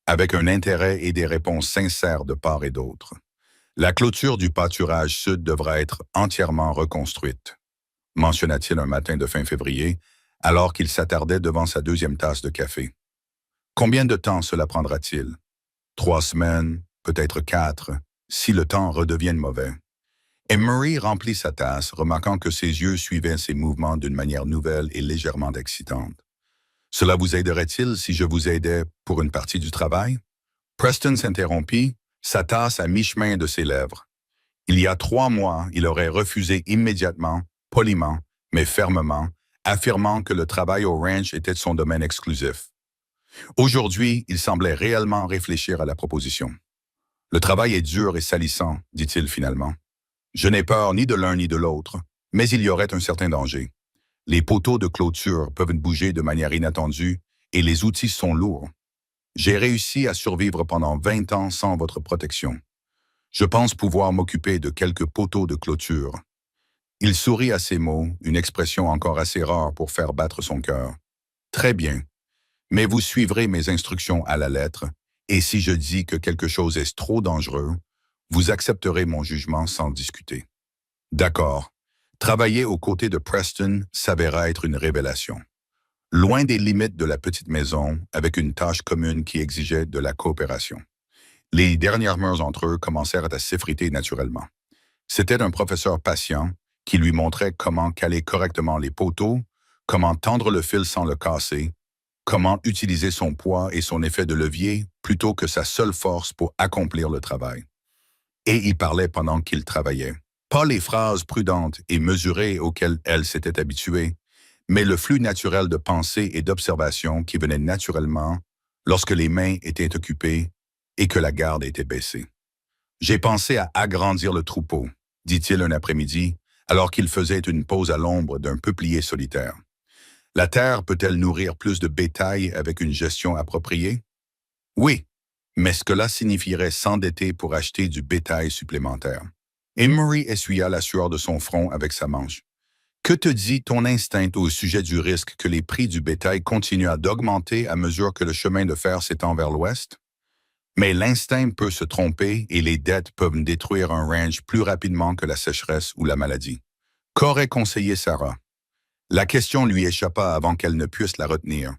avec un intérêt et des réponses sincères de part et d'autre. La clôture du pâturage sud devra être entièrement reconstruite, mentionna-t-il un matin de fin février, alors qu'il s'attardait devant sa 2e tasse de café. Combien de temps cela prendra-t-il? 3 semaines, peut-être 4, si le temps redevienne mauvais. Emery remplit sa tasse, remarquant que ses yeux suivaient ses mouvements d'une manière nouvelle et légèrement excitante. « Cela vous aiderait-il si je vous aidais pour une partie du travail? » Preston s'interrompit, sa tasse à mi-chemin de ses lèvres. Il y a 3 mois, il aurait refusé immédiatement, poliment, mais fermement, affirmant que le travail au ranch était son domaine exclusif. Aujourd'hui, il semblait réellement réfléchir à la proposition. « Le travail est dur et salissant, dit-il finalement. Je n'ai peur ni de l'un ni de l'autre, mais il y aurait un certain danger. Les poteaux de clôture peuvent bouger de manière inattendue et les outils sont lourds. J'ai réussi à survivre pendant 20 ans sans votre protection. Je pense pouvoir m'occuper de quelques poteaux de clôture. » Il sourit à ces mots, une expression encore assez rare pour faire battre son cœur. « Très bien. Mais vous suivrez mes instructions à la lettre, et si je dis que quelque chose est trop dangereux, vous accepterez mon jugement sans discuter. D'accord. Travailler aux côtés de Preston s'avéra être une révélation. Loin des limites de la petite maison, avec une tâche commune qui exigeait de la coopération. Les dernières murs entre eux commencèrent à s'effriter naturellement. C'était un professeur patient qui lui montrait comment caler correctement les poteaux, comment tendre le fil sans le casser, comment utiliser son poids et son effet de levier plutôt que sa seule force pour accomplir le travail. Et il parlait pendant qu'il travaillait. Pas les phrases prudentes et mesurées auxquelles elle s'était habituée, mais le flux naturel de pensée et d'observation qui venait naturellement lorsque les mains étaient occupées et que la garde était baissée. J'ai pensé à agrandir le troupeau, dit-il un après-midi, alors qu'il faisait une pause à l'ombre d'un peuplier solitaire. La terre peut-elle nourrir plus de bétail avec une gestion appropriée? Oui, mais cela signifierait s'endetter pour acheter du bétail supplémentaire. Emery essuya la sueur de son front avec sa manche. Que te dit ton instinct au sujet du risque que les prix du bétail continuent d'augmenter à mesure que le chemin de fer s'étend vers l'ouest? Mais l'instinct peut se tromper et les dettes peuvent détruire un ranch plus rapidement que la sécheresse ou la maladie. Qu'aurait conseillé Sarah? La question lui échappa avant qu'elle ne puisse la retenir,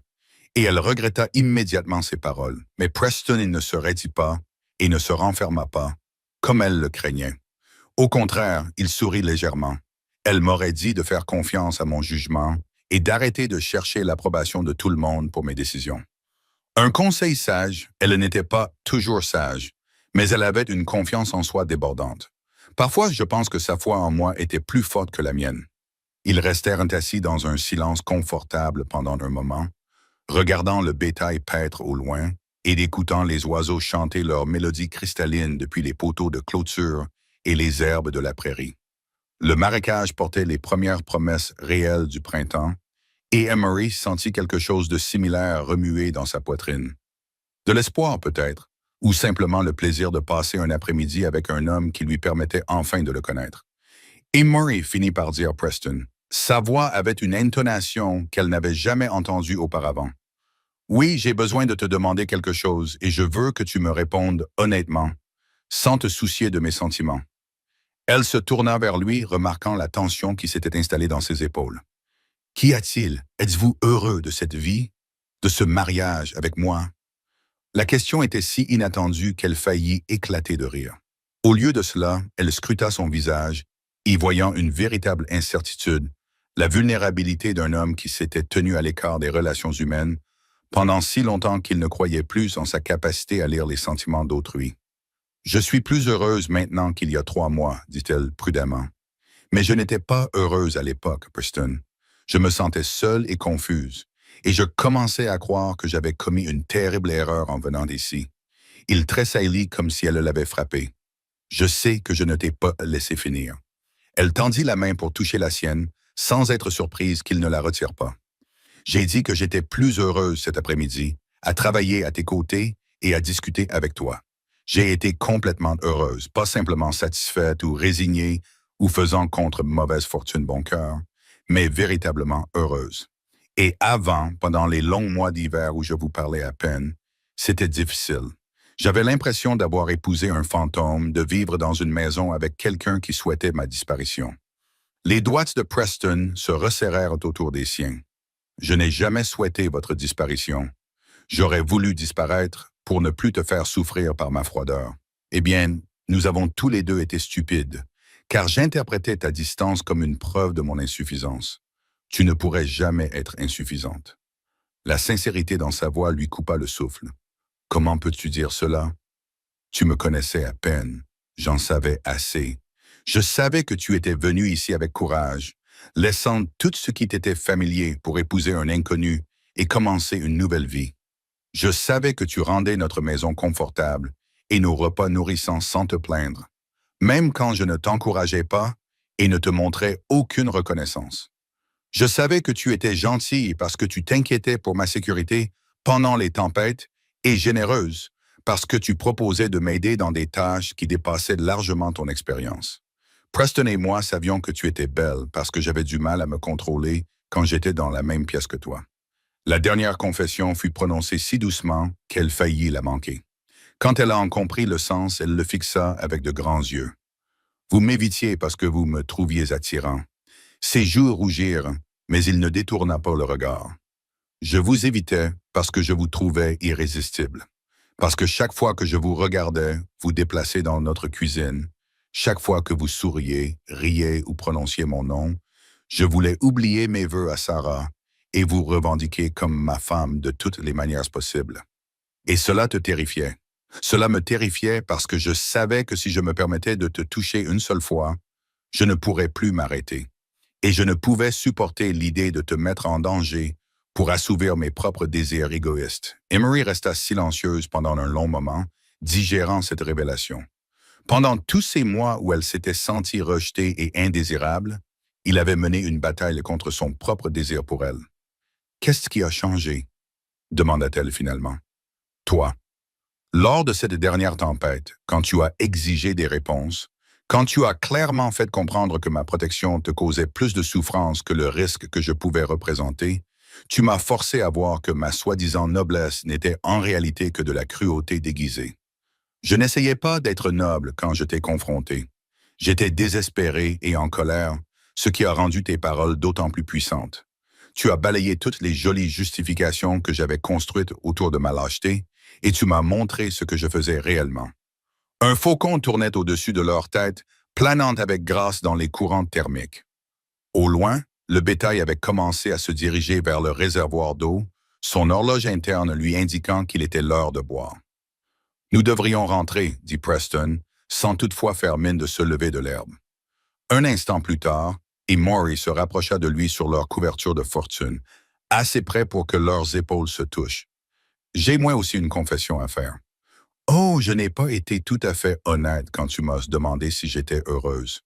et elle regretta immédiatement ses paroles. Mais Preston il ne se raidit pas et ne se renferma pas, comme elle le craignait. Au contraire, il sourit légèrement. Elle m'aurait dit de faire confiance à mon jugement et d'arrêter de chercher l'approbation de tout le monde pour mes décisions. Un conseil sage, elle n'était pas toujours sage, mais elle avait une confiance en soi débordante. Parfois, je pense que sa foi en moi était plus forte que la mienne. Ils restèrent assis dans un silence confortable pendant un moment, regardant le bétail paître au loin et écoutant les oiseaux chanter leur mélodie cristalline depuis les poteaux de clôture et les herbes de la prairie. Le marécage portait les premières promesses réelles du printemps, et Emery sentit quelque chose de similaire remuer dans sa poitrine. De l'espoir peut-être, ou simplement le plaisir de passer un après-midi avec un homme qui lui permettait enfin de le connaître. Emery finit par dire Preston. Sa voix avait une intonation qu'elle n'avait jamais entendue auparavant. Oui, j'ai besoin de te demander quelque chose et je veux que tu me répondes honnêtement, sans te soucier de mes sentiments. Elle se tourna vers lui, remarquant la tension qui s'était installée dans ses épaules. Qu'y a-t-il? Êtes-vous heureux de cette vie, de ce mariage avec moi? La question était si inattendue qu'elle faillit éclater de rire. Au lieu de cela, elle scruta son visage, y voyant une véritable incertitude, la vulnérabilité d'un homme qui s'était tenu à l'écart des relations humaines pendant si longtemps qu'il ne croyait plus en sa capacité à lire les sentiments d'autrui. « Je suis plus heureuse maintenant qu'il y a 3 mois, dit-elle prudemment. Mais je n'étais pas heureuse à l'époque, Preston. Je me sentais seule et confuse, et je commençais à croire que j'avais commis une terrible erreur en venant d'ici. Il tressaillit comme si elle l'avait frappé. Je sais que je ne t'ai pas laissé finir. Elle tendit la main pour toucher la sienne, sans être surprise qu'il ne la retire pas. J'ai dit que j'étais plus heureuse cet après-midi, à travailler à tes côtés et à discuter avec toi. J'ai été complètement heureuse, pas simplement satisfaite ou résignée ou faisant contre mauvaise fortune bon cœur, mais véritablement heureuse. Et avant, pendant les longs mois d'hiver où je vous parlais à peine, c'était difficile. J'avais l'impression d'avoir épousé un fantôme, de vivre dans une maison avec quelqu'un qui souhaitait ma disparition. Les doigts de Preston se resserrèrent autour des siens. Je n'ai jamais souhaité votre disparition. J'aurais voulu disparaître pour ne plus te faire souffrir par ma froideur. Eh bien, nous avons tous les deux été stupides, car j'interprétais ta distance comme une preuve de mon insuffisance. Tu ne pourrais jamais être insuffisante. La sincérité dans sa voix lui coupa le souffle. Comment peux-tu dire cela? Tu me connaissais à peine. J'en savais assez. Je savais que tu étais venu ici avec courage, laissant tout ce qui t'était familier pour épouser un inconnu et commencer une nouvelle vie. Je savais que tu rendais notre maison confortable et nos repas nourrissants sans te plaindre, même quand je ne t'encourageais pas et ne te montrais aucune reconnaissance. Je savais que tu étais gentille parce que tu t'inquiétais pour ma sécurité pendant les tempêtes et généreuse parce que tu proposais de m'aider dans des tâches qui dépassaient largement ton expérience. Preston et moi savions que tu étais belle parce que j'avais du mal à me contrôler quand j'étais dans la même pièce que toi. La dernière confession fut prononcée si doucement qu'elle faillit la manquer. Quand elle en comprit le sens, elle le fixa avec de grands yeux. Vous m'évitiez parce que vous me trouviez attirant. Ses joues rougirent, mais il ne détourna pas le regard. Je vous évitais parce que je vous trouvais irrésistible. Parce que chaque fois que je vous regardais, vous déplacez dans notre cuisine, chaque fois que vous souriez, riez ou prononciez mon nom, je voulais oublier mes vœux à Sarah et vous revendiquer comme ma femme de toutes les manières possibles. Et cela te terrifiait. Cela me terrifiait parce que je savais que si je me permettais de te toucher une seule fois, je ne pourrais plus m'arrêter. Et je ne pouvais supporter l'idée de te mettre en danger pour assouvir mes propres désirs égoïstes. Emery resta silencieuse pendant un long moment, digérant cette révélation. Pendant tous ces mois où elle s'était sentie rejetée et indésirable, il avait mené une bataille contre son propre désir pour elle. « Qu'est-ce qui a changé ?» demanda-t-elle finalement. « Toi. Lors de cette dernière tempête, quand tu as exigé des réponses, quand tu as clairement fait comprendre que ma protection te causait plus de souffrance que le risque que je pouvais représenter, tu m'as forcé à voir que ma soi-disant noblesse n'était en réalité que de la cruauté déguisée. Je n'essayais pas d'être noble quand je t'ai confronté. J'étais désespéré et en colère, ce qui a rendu tes paroles d'autant plus puissantes. Tu as balayé toutes les jolies justifications que j'avais construites autour de ma lâcheté, et tu m'as montré ce que je faisais réellement. Un faucon tournait au-dessus de leur tête, planant avec grâce dans les courants thermiques. Au loin, le bétail avait commencé à se diriger vers le réservoir d'eau, son horloge interne lui indiquant qu'il était l'heure de boire. « Nous devrions rentrer, » dit Preston, sans toutefois faire mine de se lever de l'herbe. Un instant plus tard, et Maury se rapprocha de lui sur leur couverture de fortune, assez près pour que leurs épaules se touchent. « J'ai moi aussi une confession à faire. »« Oh, je n'ai pas été tout à fait honnête quand tu m'as demandé si j'étais heureuse.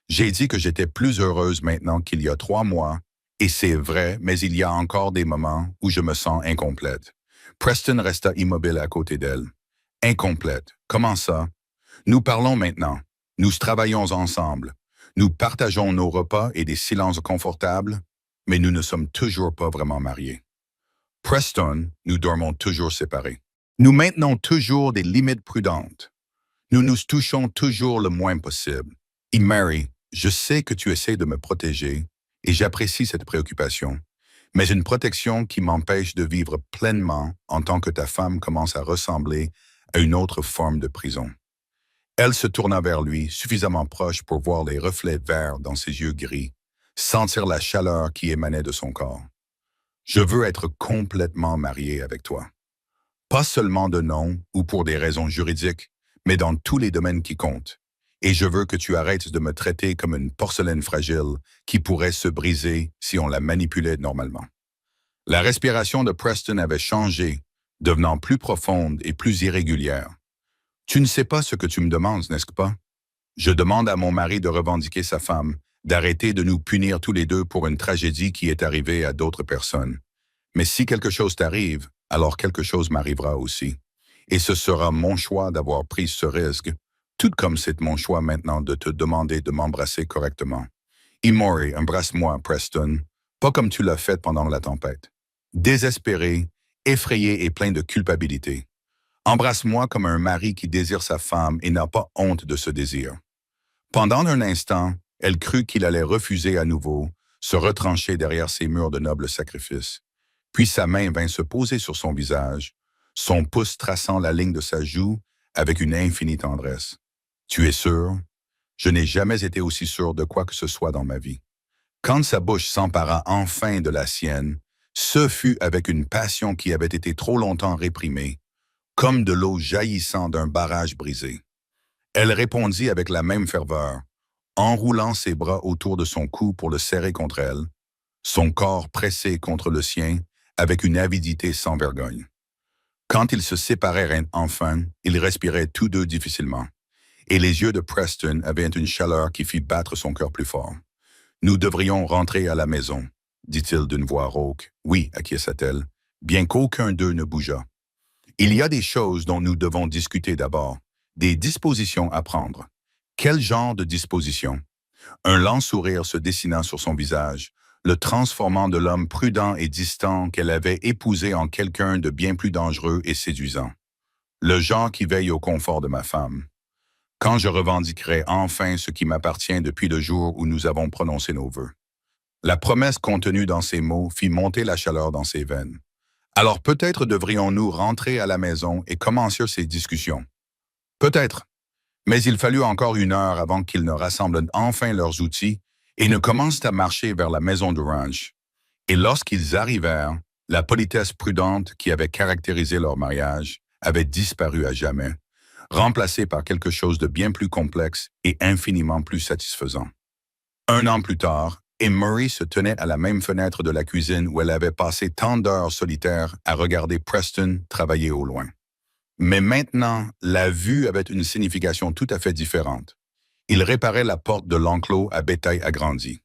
J'ai dit que j'étais plus heureuse maintenant qu'il y a 3 mois, et c'est vrai, mais il y a encore des moments où je me sens incomplète. » Preston resta immobile à côté d'elle. « Incomplète? Comment ça? Nous parlons maintenant. Nous travaillons ensemble. Nous partageons nos repas et des silences confortables, mais nous ne sommes toujours pas vraiment mariés. Preston, nous dormons toujours séparés. Nous maintenons toujours des limites prudentes. Nous nous touchons toujours le moins possible. Et Mary, je sais que tu essaies de me protéger, et j'apprécie cette préoccupation, mais une protection qui m'empêche de vivre pleinement en tant que ta femme commence à ressembler à une autre forme de prison. » Elle se tourna vers lui, suffisamment proche pour voir les reflets verts dans ses yeux gris, sentir la chaleur qui émanait de son corps. « Je veux être complètement marié avec toi. Pas seulement de nom ou pour des raisons juridiques, mais dans tous les domaines qui comptent. Et je veux que tu arrêtes de me traiter comme une porcelaine fragile qui pourrait se briser si on la manipulait normalement. » La respiration de Preston avait changé, devenant plus profonde et plus irrégulière. « Tu ne sais pas ce que tu me demandes, n'est-ce pas? Je demande à mon mari de revendiquer sa femme, d'arrêter de nous punir tous les deux pour une tragédie qui est arrivée à d'autres personnes. Mais si quelque chose t'arrive, alors quelque chose m'arrivera aussi. Et ce sera mon choix d'avoir pris ce risque, tout comme c'est mon choix maintenant de te demander de m'embrasser correctement. Maury, embrasse-moi, Preston, pas comme tu l'as fait pendant la tempête. Désespéré, effrayé et plein de culpabilité. Embrasse-moi comme un mari qui désire sa femme et n'a pas honte de ce désir. » Pendant un instant, elle crut qu'il allait refuser à nouveau, se retrancher derrière ses murs de noble sacrifice. Puis sa main vint se poser sur son visage, son pouce traçant la ligne de sa joue avec une infinie tendresse. « Tu es sûr? Je n'ai jamais été aussi sûr de quoi que ce soit dans ma vie. » Quand sa bouche s'empara enfin de la sienne, ce fut avec une passion qui avait été trop longtemps réprimée, comme de l'eau jaillissant d'un barrage brisé. Elle répondit avec la même ferveur, enroulant ses bras autour de son cou pour le serrer contre elle, son corps pressé contre le sien avec une avidité sans vergogne. Quand ils se séparèrent enfin, ils respiraient tous deux difficilement, et les yeux de Preston avaient une chaleur qui fit battre son cœur plus fort. « Nous devrions rentrer à la maison, » dit-il d'une voix rauque. « Oui, » acquiesça-t-elle, bien qu'aucun d'eux ne bougeât. « Il y a des choses dont nous devons discuter d'abord, des dispositions à prendre. » « Quel genre de dispositions? » Un lent sourire se dessina sur son visage, le transformant de l'homme prudent et distant qu'elle avait épousé en quelqu'un de bien plus dangereux et séduisant. Le genre qui veille au confort de ma femme. Quand je revendiquerai enfin ce qui m'appartient depuis le jour où nous avons prononcé nos vœux. La promesse contenue dans ces mots fit monter la chaleur dans ses veines. Alors peut-être devrions-nous rentrer à la maison et commencer ces discussions. Peut-être. Mais il fallut encore 1 heure avant qu'ils ne rassemblent enfin leurs outils et ne commencent à marcher vers la maison du ranch. Et lorsqu'ils arrivèrent, la politesse prudente qui avait caractérisé leur mariage avait disparu à jamais, remplacée par quelque chose de bien plus complexe et infiniment plus satisfaisant. 1 an plus tard, Emery se tenait à la même fenêtre de la cuisine où elle avait passé tant d'heures solitaires à regarder Preston travailler au loin. Mais maintenant, la vue avait une signification tout à fait différente. Ils réparaient la porte de l'enclos à bétail agrandi.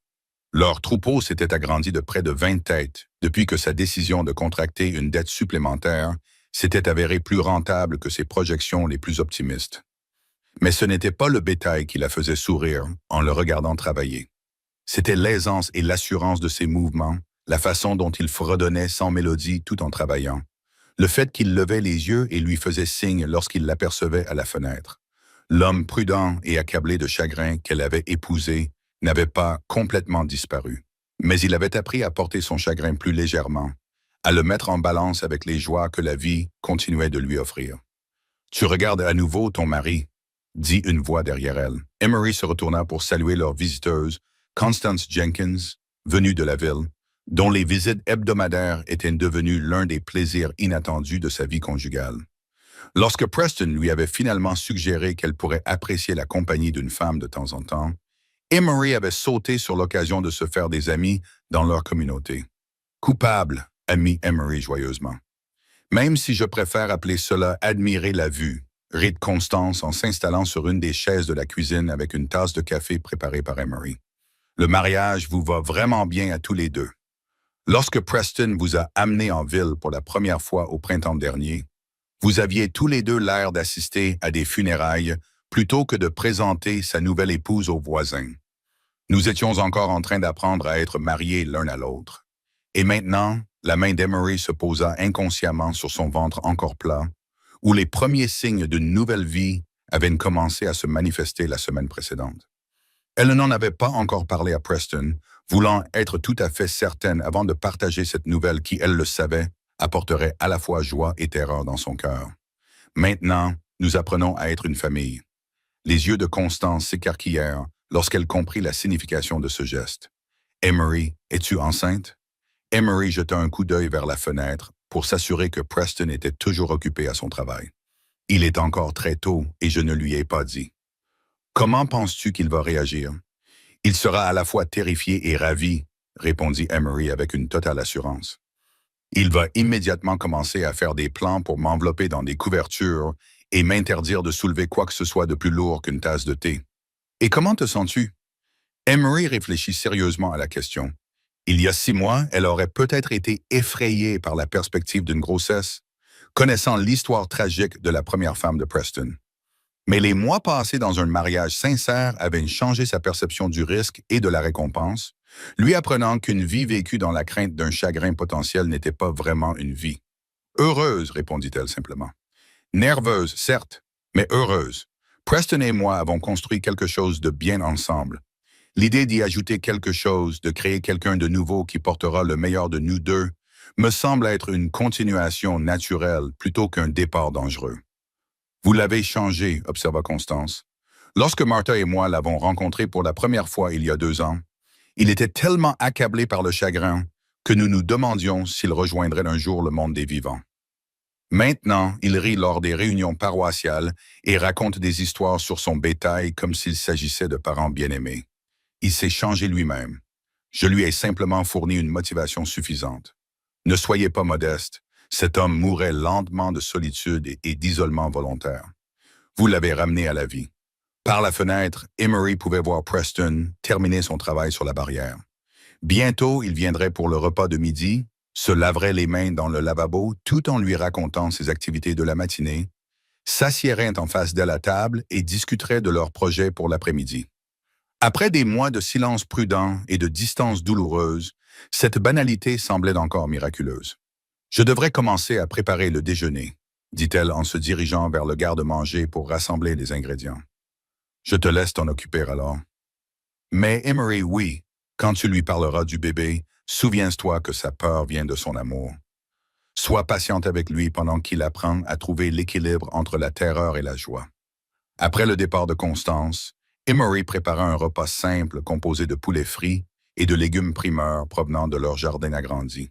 Leur troupeau s'était agrandi de près de 20 têtes depuis que sa décision de contracter une dette supplémentaire s'était avérée plus rentable que ses projections les plus optimistes. Mais ce n'était pas le bétail qui la faisait sourire en le regardant travailler. C'était l'aisance et l'assurance de ses mouvements, la façon dont il fredonnait sans mélodie tout en travaillant, le fait qu'il levait les yeux et lui faisait signe lorsqu'il l'apercevait à la fenêtre. L'homme prudent et accablé de chagrin qu'elle avait épousé n'avait pas complètement disparu, mais il avait appris à porter son chagrin plus légèrement, à le mettre en balance avec les joies que la vie continuait de lui offrir. « Tu regardes à nouveau ton mari », dit une voix derrière elle. Emery se retourna pour saluer leur visiteuse, Constance Jenkins, venue de la ville, dont les visites hebdomadaires étaient devenues l'un des plaisirs inattendus de sa vie conjugale. Lorsque Preston lui avait finalement suggéré qu'elle pourrait apprécier la compagnie d'une femme de temps en temps, Emery avait sauté sur l'occasion de se faire des amis dans leur communauté. « Coupable », admit Emery joyeusement. « Même si je préfère appeler cela admirer la vue », rit Constance en s'installant sur une des chaises de la cuisine avec une tasse de café préparée par Emery. « Le mariage vous va vraiment bien à tous les deux. Lorsque Preston vous a amené en ville pour la première fois au printemps dernier, vous aviez tous les deux l'air d'assister à des funérailles plutôt que de présenter sa nouvelle épouse aux voisins. Nous étions encore en train d'apprendre à être mariés l'un à l'autre. Et maintenant, la main d'Emery se posa inconsciemment sur son ventre encore plat, où les premiers signes d'une nouvelle vie avaient commencé à se manifester la semaine précédente. Elle n'en avait pas encore parlé à Preston, voulant être tout à fait certaine avant de partager cette nouvelle qui, elle le savait, apporterait à la fois joie et terreur dans son cœur. Maintenant, nous apprenons à être une famille. Les yeux de Constance s'écarquillèrent lorsqu'elle comprit la signification de ce geste. « Emery, es-tu enceinte? » Emery jeta un coup d'œil vers la fenêtre pour s'assurer que Preston était toujours occupé à son travail. « Il est encore très tôt et je ne lui ai pas dit. » « Comment penses-tu qu'il va réagir? »« Il sera à la fois terrifié et ravi, » répondit Emery avec une totale assurance. « Il va immédiatement commencer à faire des plans pour m'envelopper dans des couvertures et m'interdire de soulever quoi que ce soit de plus lourd qu'une tasse de thé. Et comment te sens-tu? » Emery réfléchit sérieusement à la question. Il y a 6 mois, elle aurait peut-être été effrayée par la perspective d'une grossesse, connaissant l'histoire tragique de la première femme de Preston. Mais les mois passés dans un mariage sincère avaient changé sa perception du risque et de la récompense, lui apprenant qu'une vie vécue dans la crainte d'un chagrin potentiel n'était pas vraiment une vie. « Heureuse », répondit-elle simplement. « Nerveuse, certes, mais heureuse. Preston et moi avons construit quelque chose de bien ensemble. L'idée d'y ajouter quelque chose, de créer quelqu'un de nouveau qui portera le meilleur de nous deux, me semble être une continuation naturelle plutôt qu'un départ dangereux. » « Vous l'avez changé, » observa Constance. « Lorsque Martha et moi l'avons rencontré pour la première fois il y a 2 ans, il était tellement accablé par le chagrin que nous nous demandions s'il rejoindrait un jour le monde des vivants. Maintenant, il rit lors des réunions paroissiales et raconte des histoires sur son bétail comme s'il s'agissait de parents bien-aimés. Il s'est changé lui-même. Je lui ai simplement fourni une motivation suffisante. Ne soyez pas modeste. Cet homme mourait lentement de solitude et d'isolement volontaire. Vous l'avez ramené à la vie. » Par la fenêtre, Emery pouvait voir Preston terminer son travail sur la barrière. Bientôt, il viendrait pour le repas de midi, se laverait les mains dans le lavabo tout en lui racontant ses activités de la matinée, s'assieraient en face d'elle à table et discuteraient de leurs projets pour l'après-midi. Après des mois de silence prudent et de distance douloureuse, cette banalité semblait encore miraculeuse. Je devrais commencer à préparer le déjeuner, dit-elle en se dirigeant vers le garde-manger pour rassembler les ingrédients. Je te laisse t'en occuper alors. Mais Emery, oui, quand tu lui parleras du bébé, souviens-toi que sa peur vient de son amour. Sois patiente avec lui pendant qu'il apprend à trouver l'équilibre entre la terreur et la joie. Après le départ de Constance, Emery prépara un repas simple composé de poulet frit et de légumes primeurs provenant de leur jardin agrandi.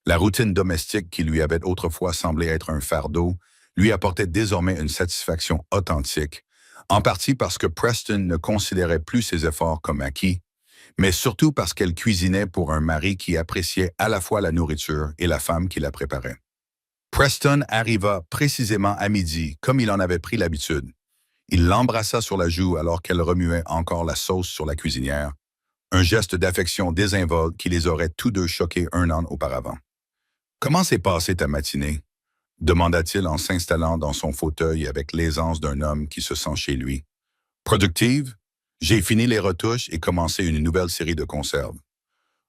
La routine domestique qui lui avait autrefois semblé être un fardeau lui apportait désormais une satisfaction authentique, en partie parce que Preston ne considérait plus ses efforts comme acquis, mais surtout parce qu'elle cuisinait pour un mari qui appréciait à la fois la nourriture et la femme qui la préparait. Preston arriva précisément à midi, comme il en avait pris l'habitude. Il l'embrassa sur la joue alors qu'elle remuait encore la sauce sur la cuisinière, un geste d'affection désinvolte qui les aurait tous deux choqués un an auparavant. « Comment s'est passée ta matinée ?» demanda-t-il en s'installant dans son fauteuil avec l'aisance d'un homme qui se sent chez lui. « Productive? J'ai fini les retouches et commencé une nouvelle série de conserves.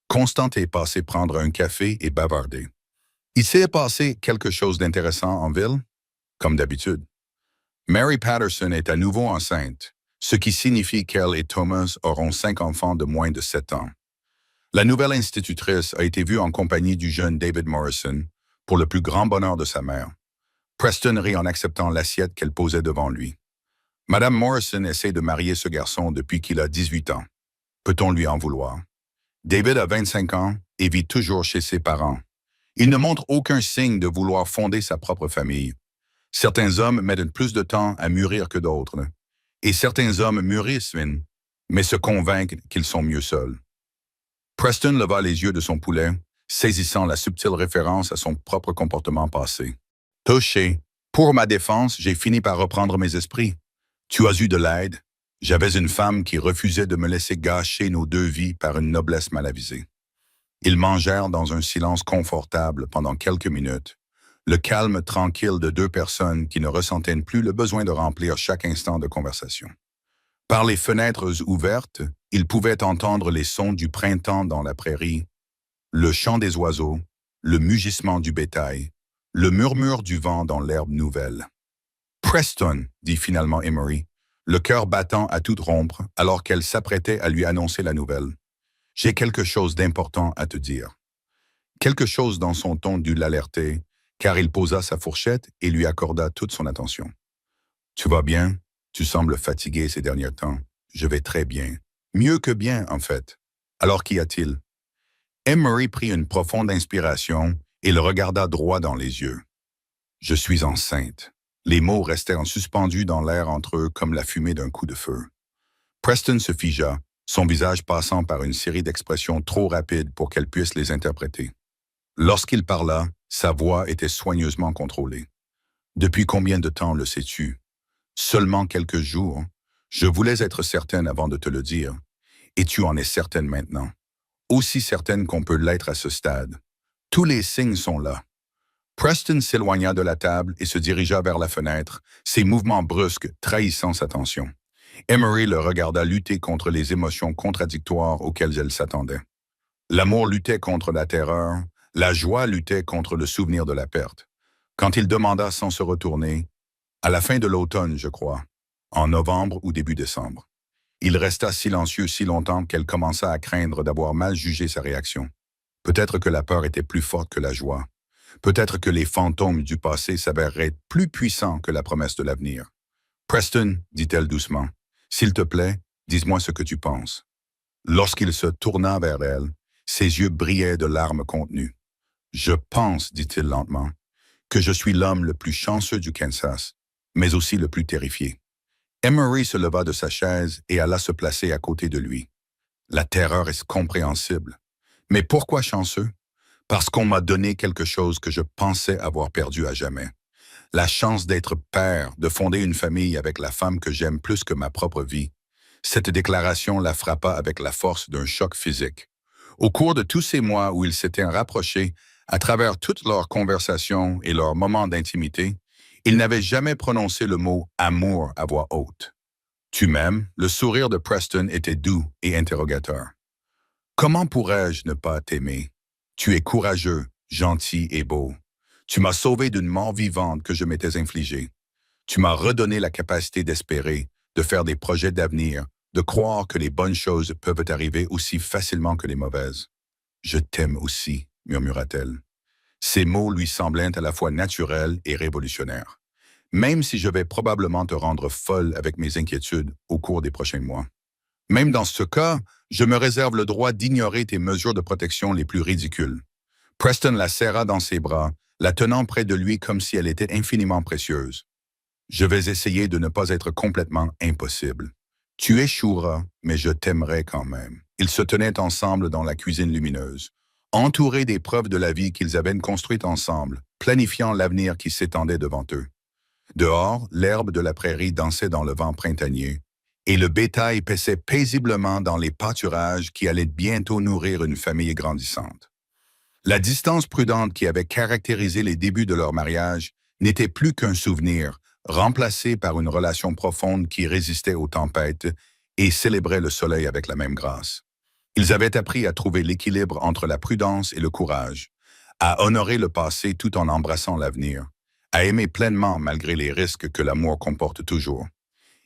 Constant est passé prendre un café et bavarder. Il s'est passé quelque chose d'intéressant en ville? Comme d'habitude. Mary Patterson est à nouveau enceinte, ce qui signifie qu'elle et Thomas auront 5 enfants de moins de 7 ans. La nouvelle institutrice a été vue en compagnie du jeune David Morrison, pour le plus grand bonheur de sa mère. Preston rit en acceptant l'assiette qu'elle posait devant lui. Madame Morrison essaie de marier ce garçon depuis qu'il a 18 ans. Peut-on lui en vouloir? David a 25 ans et vit toujours chez ses parents. Il ne montre aucun signe de vouloir fonder sa propre famille. Certains hommes mettent plus de temps à mûrir que d'autres. Et certains hommes mûrissent, mais se convainquent qu'ils sont mieux seuls. Preston leva les yeux de son poulet, saisissant la subtile référence à son propre comportement passé. « Touché, pour ma défense, j'ai fini par reprendre mes esprits. Tu as eu de l'aide. J'avais une femme qui refusait de me laisser gâcher nos 2 vies par une noblesse mal avisée. » Ils mangèrent dans un silence confortable pendant quelques minutes, le calme tranquille de 2 personnes qui ne ressentaient plus le besoin de remplir chaque instant de conversation. Par les fenêtres ouvertes, ils pouvaient entendre les sons du printemps dans la prairie, le chant des oiseaux, le mugissement du bétail, le murmure du vent dans l'herbe nouvelle. « Preston, » dit finalement Emery, le cœur battant à toute rompre alors qu'elle s'apprêtait à lui annoncer la nouvelle. « J'ai quelque chose d'important à te dire. » Quelque chose dans son ton dut l'alerter, car il posa sa fourchette et lui accorda toute son attention. « Tu vas bien? Tu sembles fatigué ces derniers temps. Je vais très bien. Mieux que bien, en fait. Alors qu'y a-t-il? » Emery prit une profonde inspiration et le regarda droit dans les yeux. « Je suis enceinte. » Les mots restèrent suspendus dans l'air entre eux comme la fumée d'un coup de feu. Preston se figea, son visage passant par une série d'expressions trop rapides pour qu'elle puisse les interpréter. Lorsqu'il parla, sa voix était soigneusement contrôlée. « Depuis combien de temps le sais-tu? » « Seulement quelques jours. Je voulais être certaine avant de te le dire. Et tu en es certaine maintenant. Aussi certaine qu'on peut l'être à ce stade. Tous les signes sont là. » Preston s'éloigna de la table et se dirigea vers la fenêtre, ses mouvements brusques trahissant sa tension. Emery le regarda lutter contre les émotions contradictoires auxquelles elle s'attendait. L'amour luttait contre la terreur, la joie luttait contre le souvenir de la perte. Quand il demanda sans se retourner, « À la fin de l'automne, je crois, en novembre ou début décembre. » Il resta silencieux si longtemps qu'elle commença à craindre d'avoir mal jugé sa réaction. Peut-être que la peur était plus forte que la joie. Peut-être que les fantômes du passé s'avéreraient plus puissants que la promesse de l'avenir. « Preston, » dit-elle doucement, « s'il te plaît, dis-moi ce que tu penses. » Lorsqu'il se tourna vers elle, ses yeux brillaient de larmes contenues. « Je pense, » dit-il lentement, « que je suis l'homme le plus chanceux du Kansas, mais aussi le plus terrifié. » Emery se leva de sa chaise et alla se placer à côté de lui. « La terreur est compréhensible. Mais pourquoi chanceux? Parce qu'on m'a donné quelque chose que je pensais avoir perdu à jamais. La chance d'être père, de fonder une famille avec la femme que j'aime plus que ma propre vie. » Cette déclaration la frappa avec la force d'un choc physique. Au cours de tous ces mois où ils s'étaient rapprochés, à travers toutes leurs conversations et leurs moments d'intimité, ils n'avaient jamais prononcé le mot « amour » à voix haute. Tu m'aimes? Le sourire de Preston était doux et interrogateur. Comment pourrais-je ne pas t'aimer? Tu es courageux, gentil et beau. Tu m'as sauvé d'une mort vivante que je m'étais infligée. Tu m'as redonné la capacité d'espérer, de faire des projets d'avenir, de croire que les bonnes choses peuvent arriver aussi facilement que les mauvaises. Je t'aime aussi, murmura-t-elle. Ces mots lui semblaient à la fois naturels et révolutionnaires, même si je vais probablement te rendre folle avec mes inquiétudes au cours des prochains mois. Même dans ce cas, je me réserve le droit d'ignorer tes mesures de protection les plus ridicules. Preston la serra dans ses bras, la tenant près de lui comme si elle était infiniment précieuse. Je vais essayer de ne pas être complètement impossible. Tu échoueras, mais je t'aimerai quand même. Ils se tenaient ensemble dans la cuisine lumineuse, entourés des preuves de la vie qu'ils avaient construites ensemble, planifiant l'avenir qui s'étendait devant eux. Dehors, l'herbe de la prairie dansait dans le vent printanier, et le bétail paissait paisiblement dans les pâturages qui allaient bientôt nourrir une famille grandissante. La distance prudente qui avait caractérisé les débuts de leur mariage n'était plus qu'un souvenir, remplacé par une relation profonde qui résistait aux tempêtes et célébrait le soleil avec la même grâce. Ils avaient appris à trouver l'équilibre entre la prudence et le courage, à honorer le passé tout en embrassant l'avenir, à aimer pleinement malgré les risques que l'amour comporte toujours.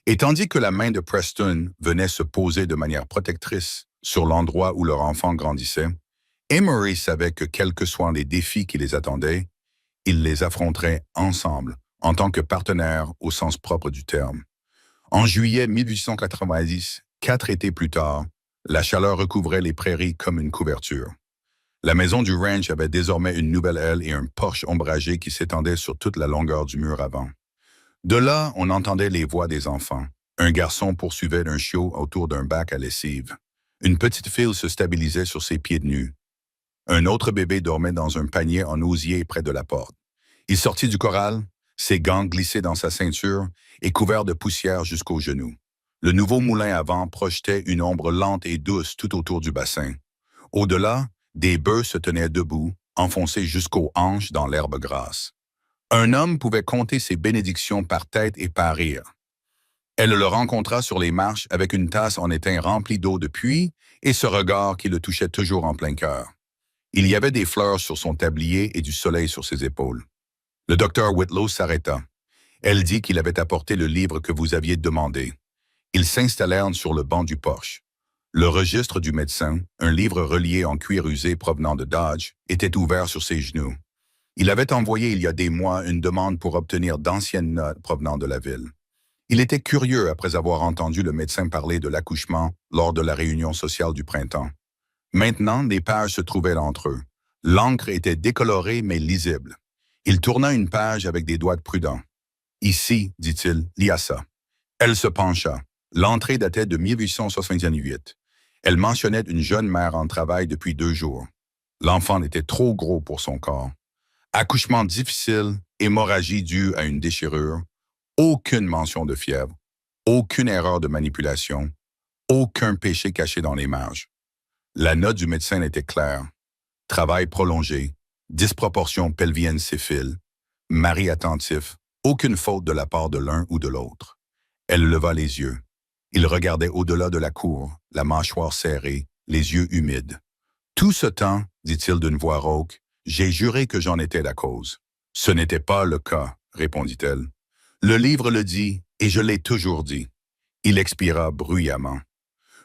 Et tandis que la main de Preston venait se poser de manière protectrice sur l'endroit où leur enfant grandissait, Emery savait que quels que soient les défis qui les attendaient, ils les affronteraient ensemble, en tant que partenaires au sens propre du terme. En juillet 1890, 4 étés plus tard, la chaleur recouvrait les prairies comme une couverture. La maison du ranch avait désormais une nouvelle aile et un porche ombragé qui s'étendait sur toute la longueur du mur avant. De là, on entendait les voix des enfants. Un garçon poursuivait un chiot autour d'un bac à lessive. Une petite fille se stabilisait sur ses pieds nus. Un autre bébé dormait dans un panier en osier près de la porte. Il sortit du corral, ses gants glissés dans sa ceinture et couvert de poussière jusqu'aux genoux. Le nouveau moulin à vent projetait une ombre lente et douce tout autour du bassin. Au-delà, des bœufs se tenaient debout, enfoncés jusqu'aux hanches dans l'herbe grasse. Un homme pouvait compter ses bénédictions par tête et par rire. Elle le rencontra sur les marches avec une tasse en étain remplie d'eau de pluie et ce regard qui le touchait toujours en plein cœur. Il y avait des fleurs sur son tablier et du soleil sur ses épaules. Le docteur Whitlow s'arrêta. Elle dit qu'il avait apporté le livre que vous aviez demandé. Ils s'installèrent sur le banc du porche. Le registre du médecin, un livre relié en cuir usé provenant de Dodge, était ouvert sur ses genoux. Il avait envoyé il y a des mois une demande pour obtenir d'anciennes notes provenant de la ville. Il était curieux après avoir entendu le médecin parler de l'accouchement lors de la réunion sociale du printemps. Maintenant, des pages se trouvaient entre eux. L'encre était décolorée mais lisible. Il tourna une page avec des doigts prudents. « Ici, dit-il, il y a ça. » Elle se pencha. L'entrée datait de 1878. Elle mentionnait une jeune mère en travail depuis 2 jours. L'enfant était trop gros pour son corps. Accouchement difficile, hémorragie due à une déchirure, aucune mention de fièvre, aucune erreur de manipulation, aucun péché caché dans les marges. La note du médecin était claire. Travail prolongé, disproportion pelvienne séphile, mari attentif, aucune faute de la part de l'un ou de l'autre. Elle leva les yeux. Il regardait au-delà de la cour, la mâchoire serrée, les yeux humides. Tout ce temps, dit-il d'une voix rauque, j'ai juré que j'en étais la cause. Ce n'était pas le cas, répondit-elle. Le livre le dit, et je l'ai toujours dit. Il expira bruyamment.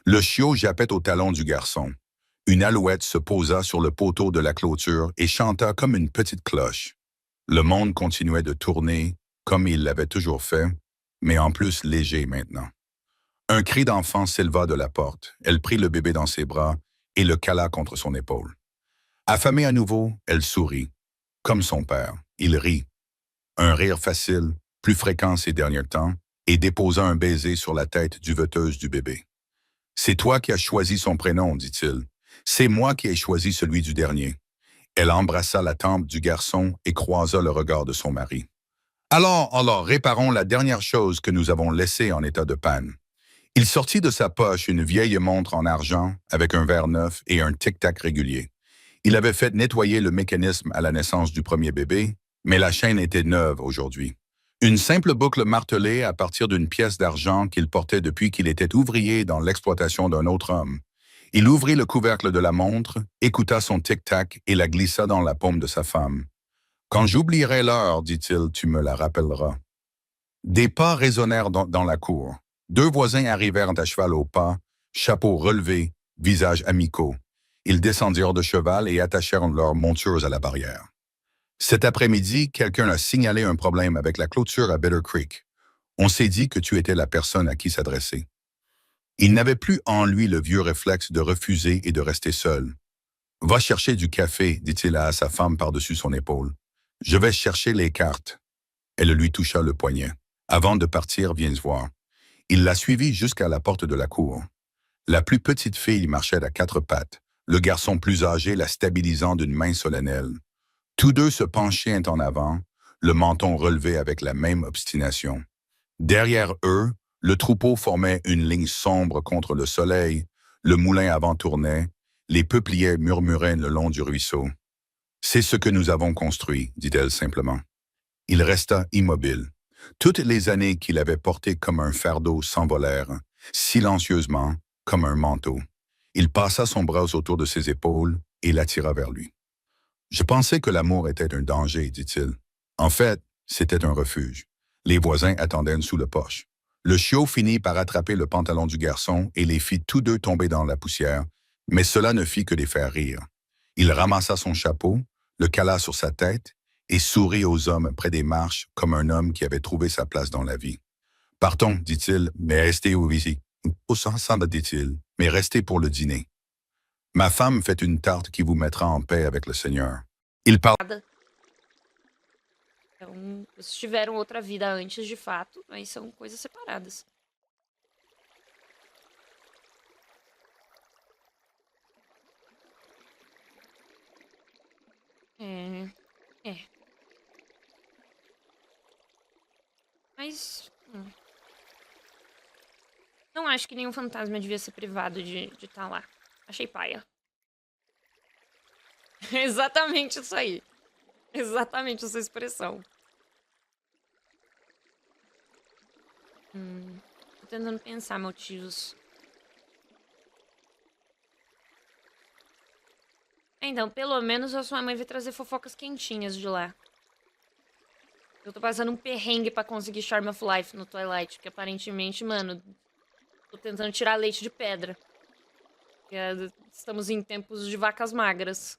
Le chiot jappait au talon du garçon. Une alouette se posa sur le poteau de la clôture et chanta comme une petite cloche. Le monde continuait de tourner, comme il l'avait toujours fait, mais en plus léger maintenant. Un cri d'enfant s'éleva de la porte. Elle prit le bébé dans ses bras et le cala contre son épaule. Affamée à nouveau, elle sourit. Comme son père, il rit. Un rire facile, plus fréquent ces derniers temps, et déposa un baiser sur la tête duveteuse du bébé. « C'est toi qui as choisi son prénom, dit-il. C'est moi qui ai choisi celui du dernier. » Elle embrassa la tempe du garçon et croisa le regard de son mari. « Alors, réparons la dernière chose que nous avons laissée en état de panne. » Il sortit de sa poche une vieille montre en argent avec un verre neuf et un tic-tac régulier. Il avait fait nettoyer le mécanisme à la naissance du premier bébé, mais la chaîne était neuve aujourd'hui. Une simple boucle martelée à partir d'une pièce d'argent qu'il portait depuis qu'il était ouvrier dans l'exploitation d'un autre homme. Il ouvrit le couvercle de la montre, écouta son tic-tac et la glissa dans la paume de sa femme. Quand j'oublierai l'heure, dit-il, tu me la rappelleras. Des pas résonnèrent dans la cour. Deux voisins arrivèrent à cheval au pas, chapeaux relevés, visages amicaux. Ils descendirent de cheval et attachèrent leurs montures à la barrière. Cet après-midi, quelqu'un a signalé un problème avec la clôture à Bitter Creek. On s'est dit que tu étais la personne à qui s'adresser. Il n'avait plus en lui le vieux réflexe de refuser et de rester seul. Va chercher du café, dit-il à sa femme par-dessus son épaule. Je vais chercher les cartes. Elle lui toucha le poignet. Avant de partir, viens voir. Il la suivit jusqu'à la porte de la cour. La plus petite fille marchait à quatre pattes, le garçon plus âgé la stabilisant d'une main solennelle. Tous deux se penchaient en avant, le menton relevé avec la même obstination. Derrière eux, le troupeau formait une ligne sombre contre le soleil, le moulin avant tournait, les peupliers murmuraient le long du ruisseau. C'est ce que nous avons construit, dit-elle simplement. Il resta immobile. Toutes les années qu'il avait portées comme un fardeau s'envolèrent, silencieusement, comme un manteau. Il passa son bras autour de ses épaules et l'attira vers lui. Je pensais que l'amour était un danger, dit-il. En fait, c'était un refuge. Les voisins attendaient sous le porche. Le chiot finit par attraper le pantalon du garçon et les fit tous deux tomber dans la poussière, mais cela ne fit que les faire rire. Il ramassa son chapeau, le cala sur sa tête et sourit aux hommes près des marches comme un homme qui avait trouvé sa place dans la vie. Partons, dit-il, mais restez au ici. Ensemble, dit-il, mais restez pour le dîner. Ma femme fait une tarte qui vous mettra en paix avec le Seigneur. Il parle. Então, vocês tiveram outra vida antes, de fato, mas são coisas separadas. É. É. Mas. Não acho que nenhum fantasma devia ser privado de estar lá. Achei paia. Exatamente isso aí. Exatamente essa expressão. Tô tentando pensar motivos. Então, pelo menos a sua mãe vai trazer fofocas quentinhas de lá. Eu tô passando um perrengue pra conseguir Charm of Life no Twilight, porque aparentemente, mano, tô tentando tirar leite de pedra. Porque estamos em tempos de vacas magras.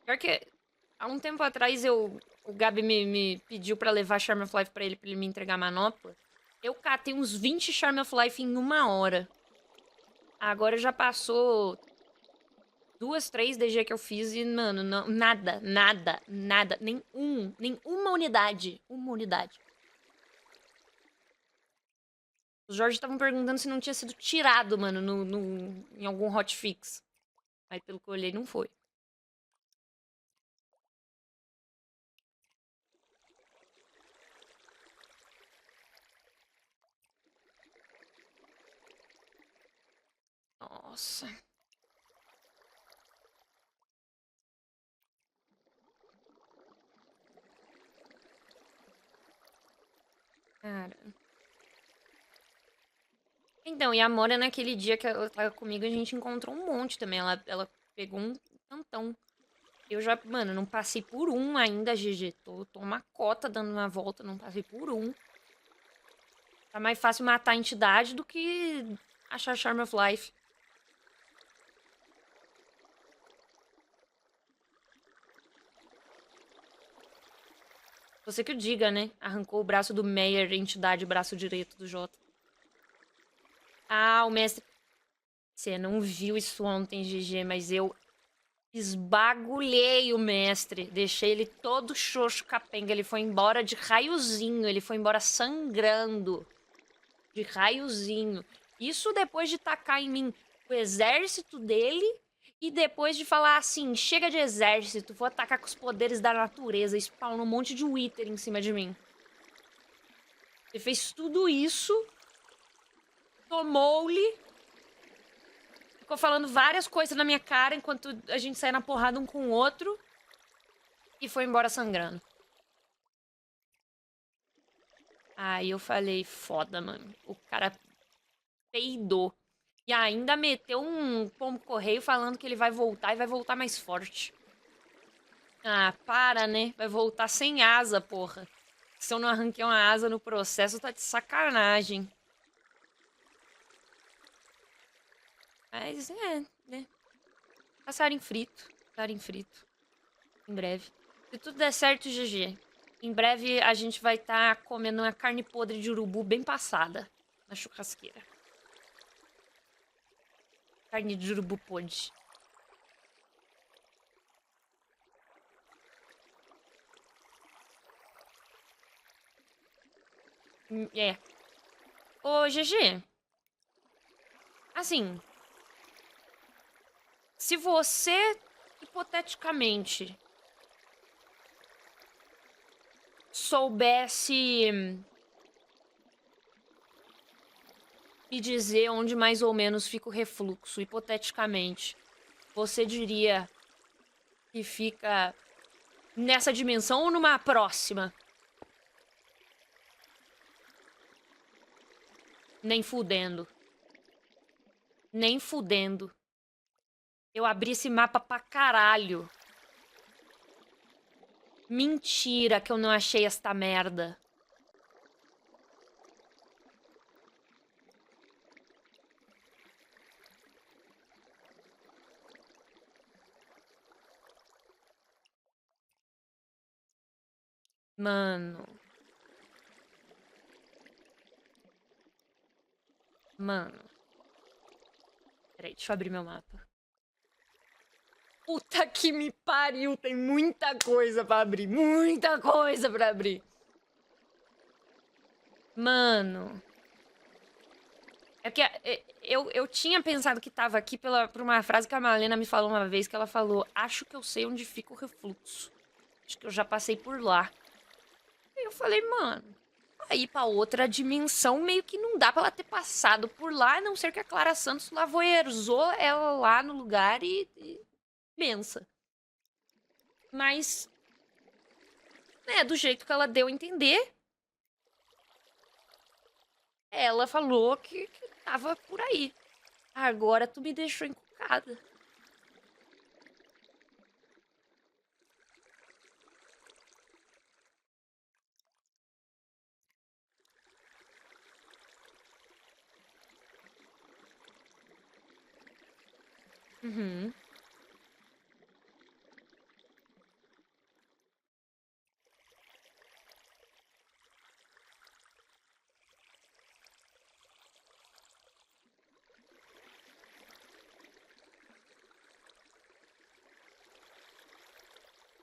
Pior que há um tempo atrás o Gabi me pediu pra levar Charm of Life pra ele me entregar a manopla. Eu catei uns 20 Charm of Life em 1 hora. Agora já passou 2, 3 DG que eu fiz e, mano, não, nada. Nenhuma unidade. Uma unidade. Os Jorge estavam perguntando se não tinha sido tirado, mano, em algum hotfix. Aí, pelo que eu olhei, não foi. Nossa. Cara. Então, e a Mora, naquele dia que ela tava comigo, a gente encontrou um monte também. Ela pegou um tantão. Eu já, mano, não passei por um ainda, GG. Tô uma cota dando uma volta, não passei por um. Tá mais fácil matar a entidade do que achar Charm of Life. Você que o diga, né? Arrancou o braço do Meyer, entidade, braço direito do Jota. Ah, o mestre. Você não viu isso ontem, GG, mas eu esbagulhei o mestre. Deixei ele todo xoxo capenga. Ele foi embora de raiozinho. Ele foi embora sangrando. De raiozinho. Isso depois de tacar em mim o exército dele. E depois de falar assim, chega de exército, vou atacar com os poderes da natureza. Spawna um monte de Wither em cima de mim. Ele fez tudo isso. Tomou-lhe. ficou falando várias coisas na minha cara enquanto a gente saía na porrada um com o outro. E foi embora sangrando. Aí eu falei, foda, mano. O cara peidou. E ainda meteu um pombo-correio falando que ele vai voltar e vai voltar mais forte. Ah, para, né? Vai voltar sem asa, porra. Se eu não arranquei uma asa no processo, tá de sacanagem. Mas né? Passarinho frito. Passarinho frito. Em breve. Se tudo der certo, GG. Em breve a gente vai estar comendo uma carne podre de urubu bem passada. Na churrasqueira. Carne de urubu podre. É. Ô, GG. Assim. Se você, hipoteticamente, soubesse me dizer onde mais ou menos fica o refluxo, hipoteticamente, você diria que fica nessa dimensão ou numa próxima? Nem fudendo. Nem fudendo. Eu abri esse mapa pra caralho. Mentira que eu não achei esta merda. Mano. Mano. Peraí, deixa eu abrir meu mapa. Puta que me pariu, tem muita coisa pra abrir. Muita coisa pra abrir. Mano. É porque eu tinha pensado que tava aqui por uma frase que a Malena me falou uma vez, que ela falou, acho que eu sei onde fica o refluxo. Acho que eu já passei por lá. Aí eu falei, mano, aí pra outra dimensão meio que não dá pra ela ter passado por lá, a não ser que a Clara Santos lavoerzou ela lá no lugar e bença. Mas, né, do jeito que ela deu a entender, ela falou que tava por aí. Agora tu me deixou encucada. Uhum.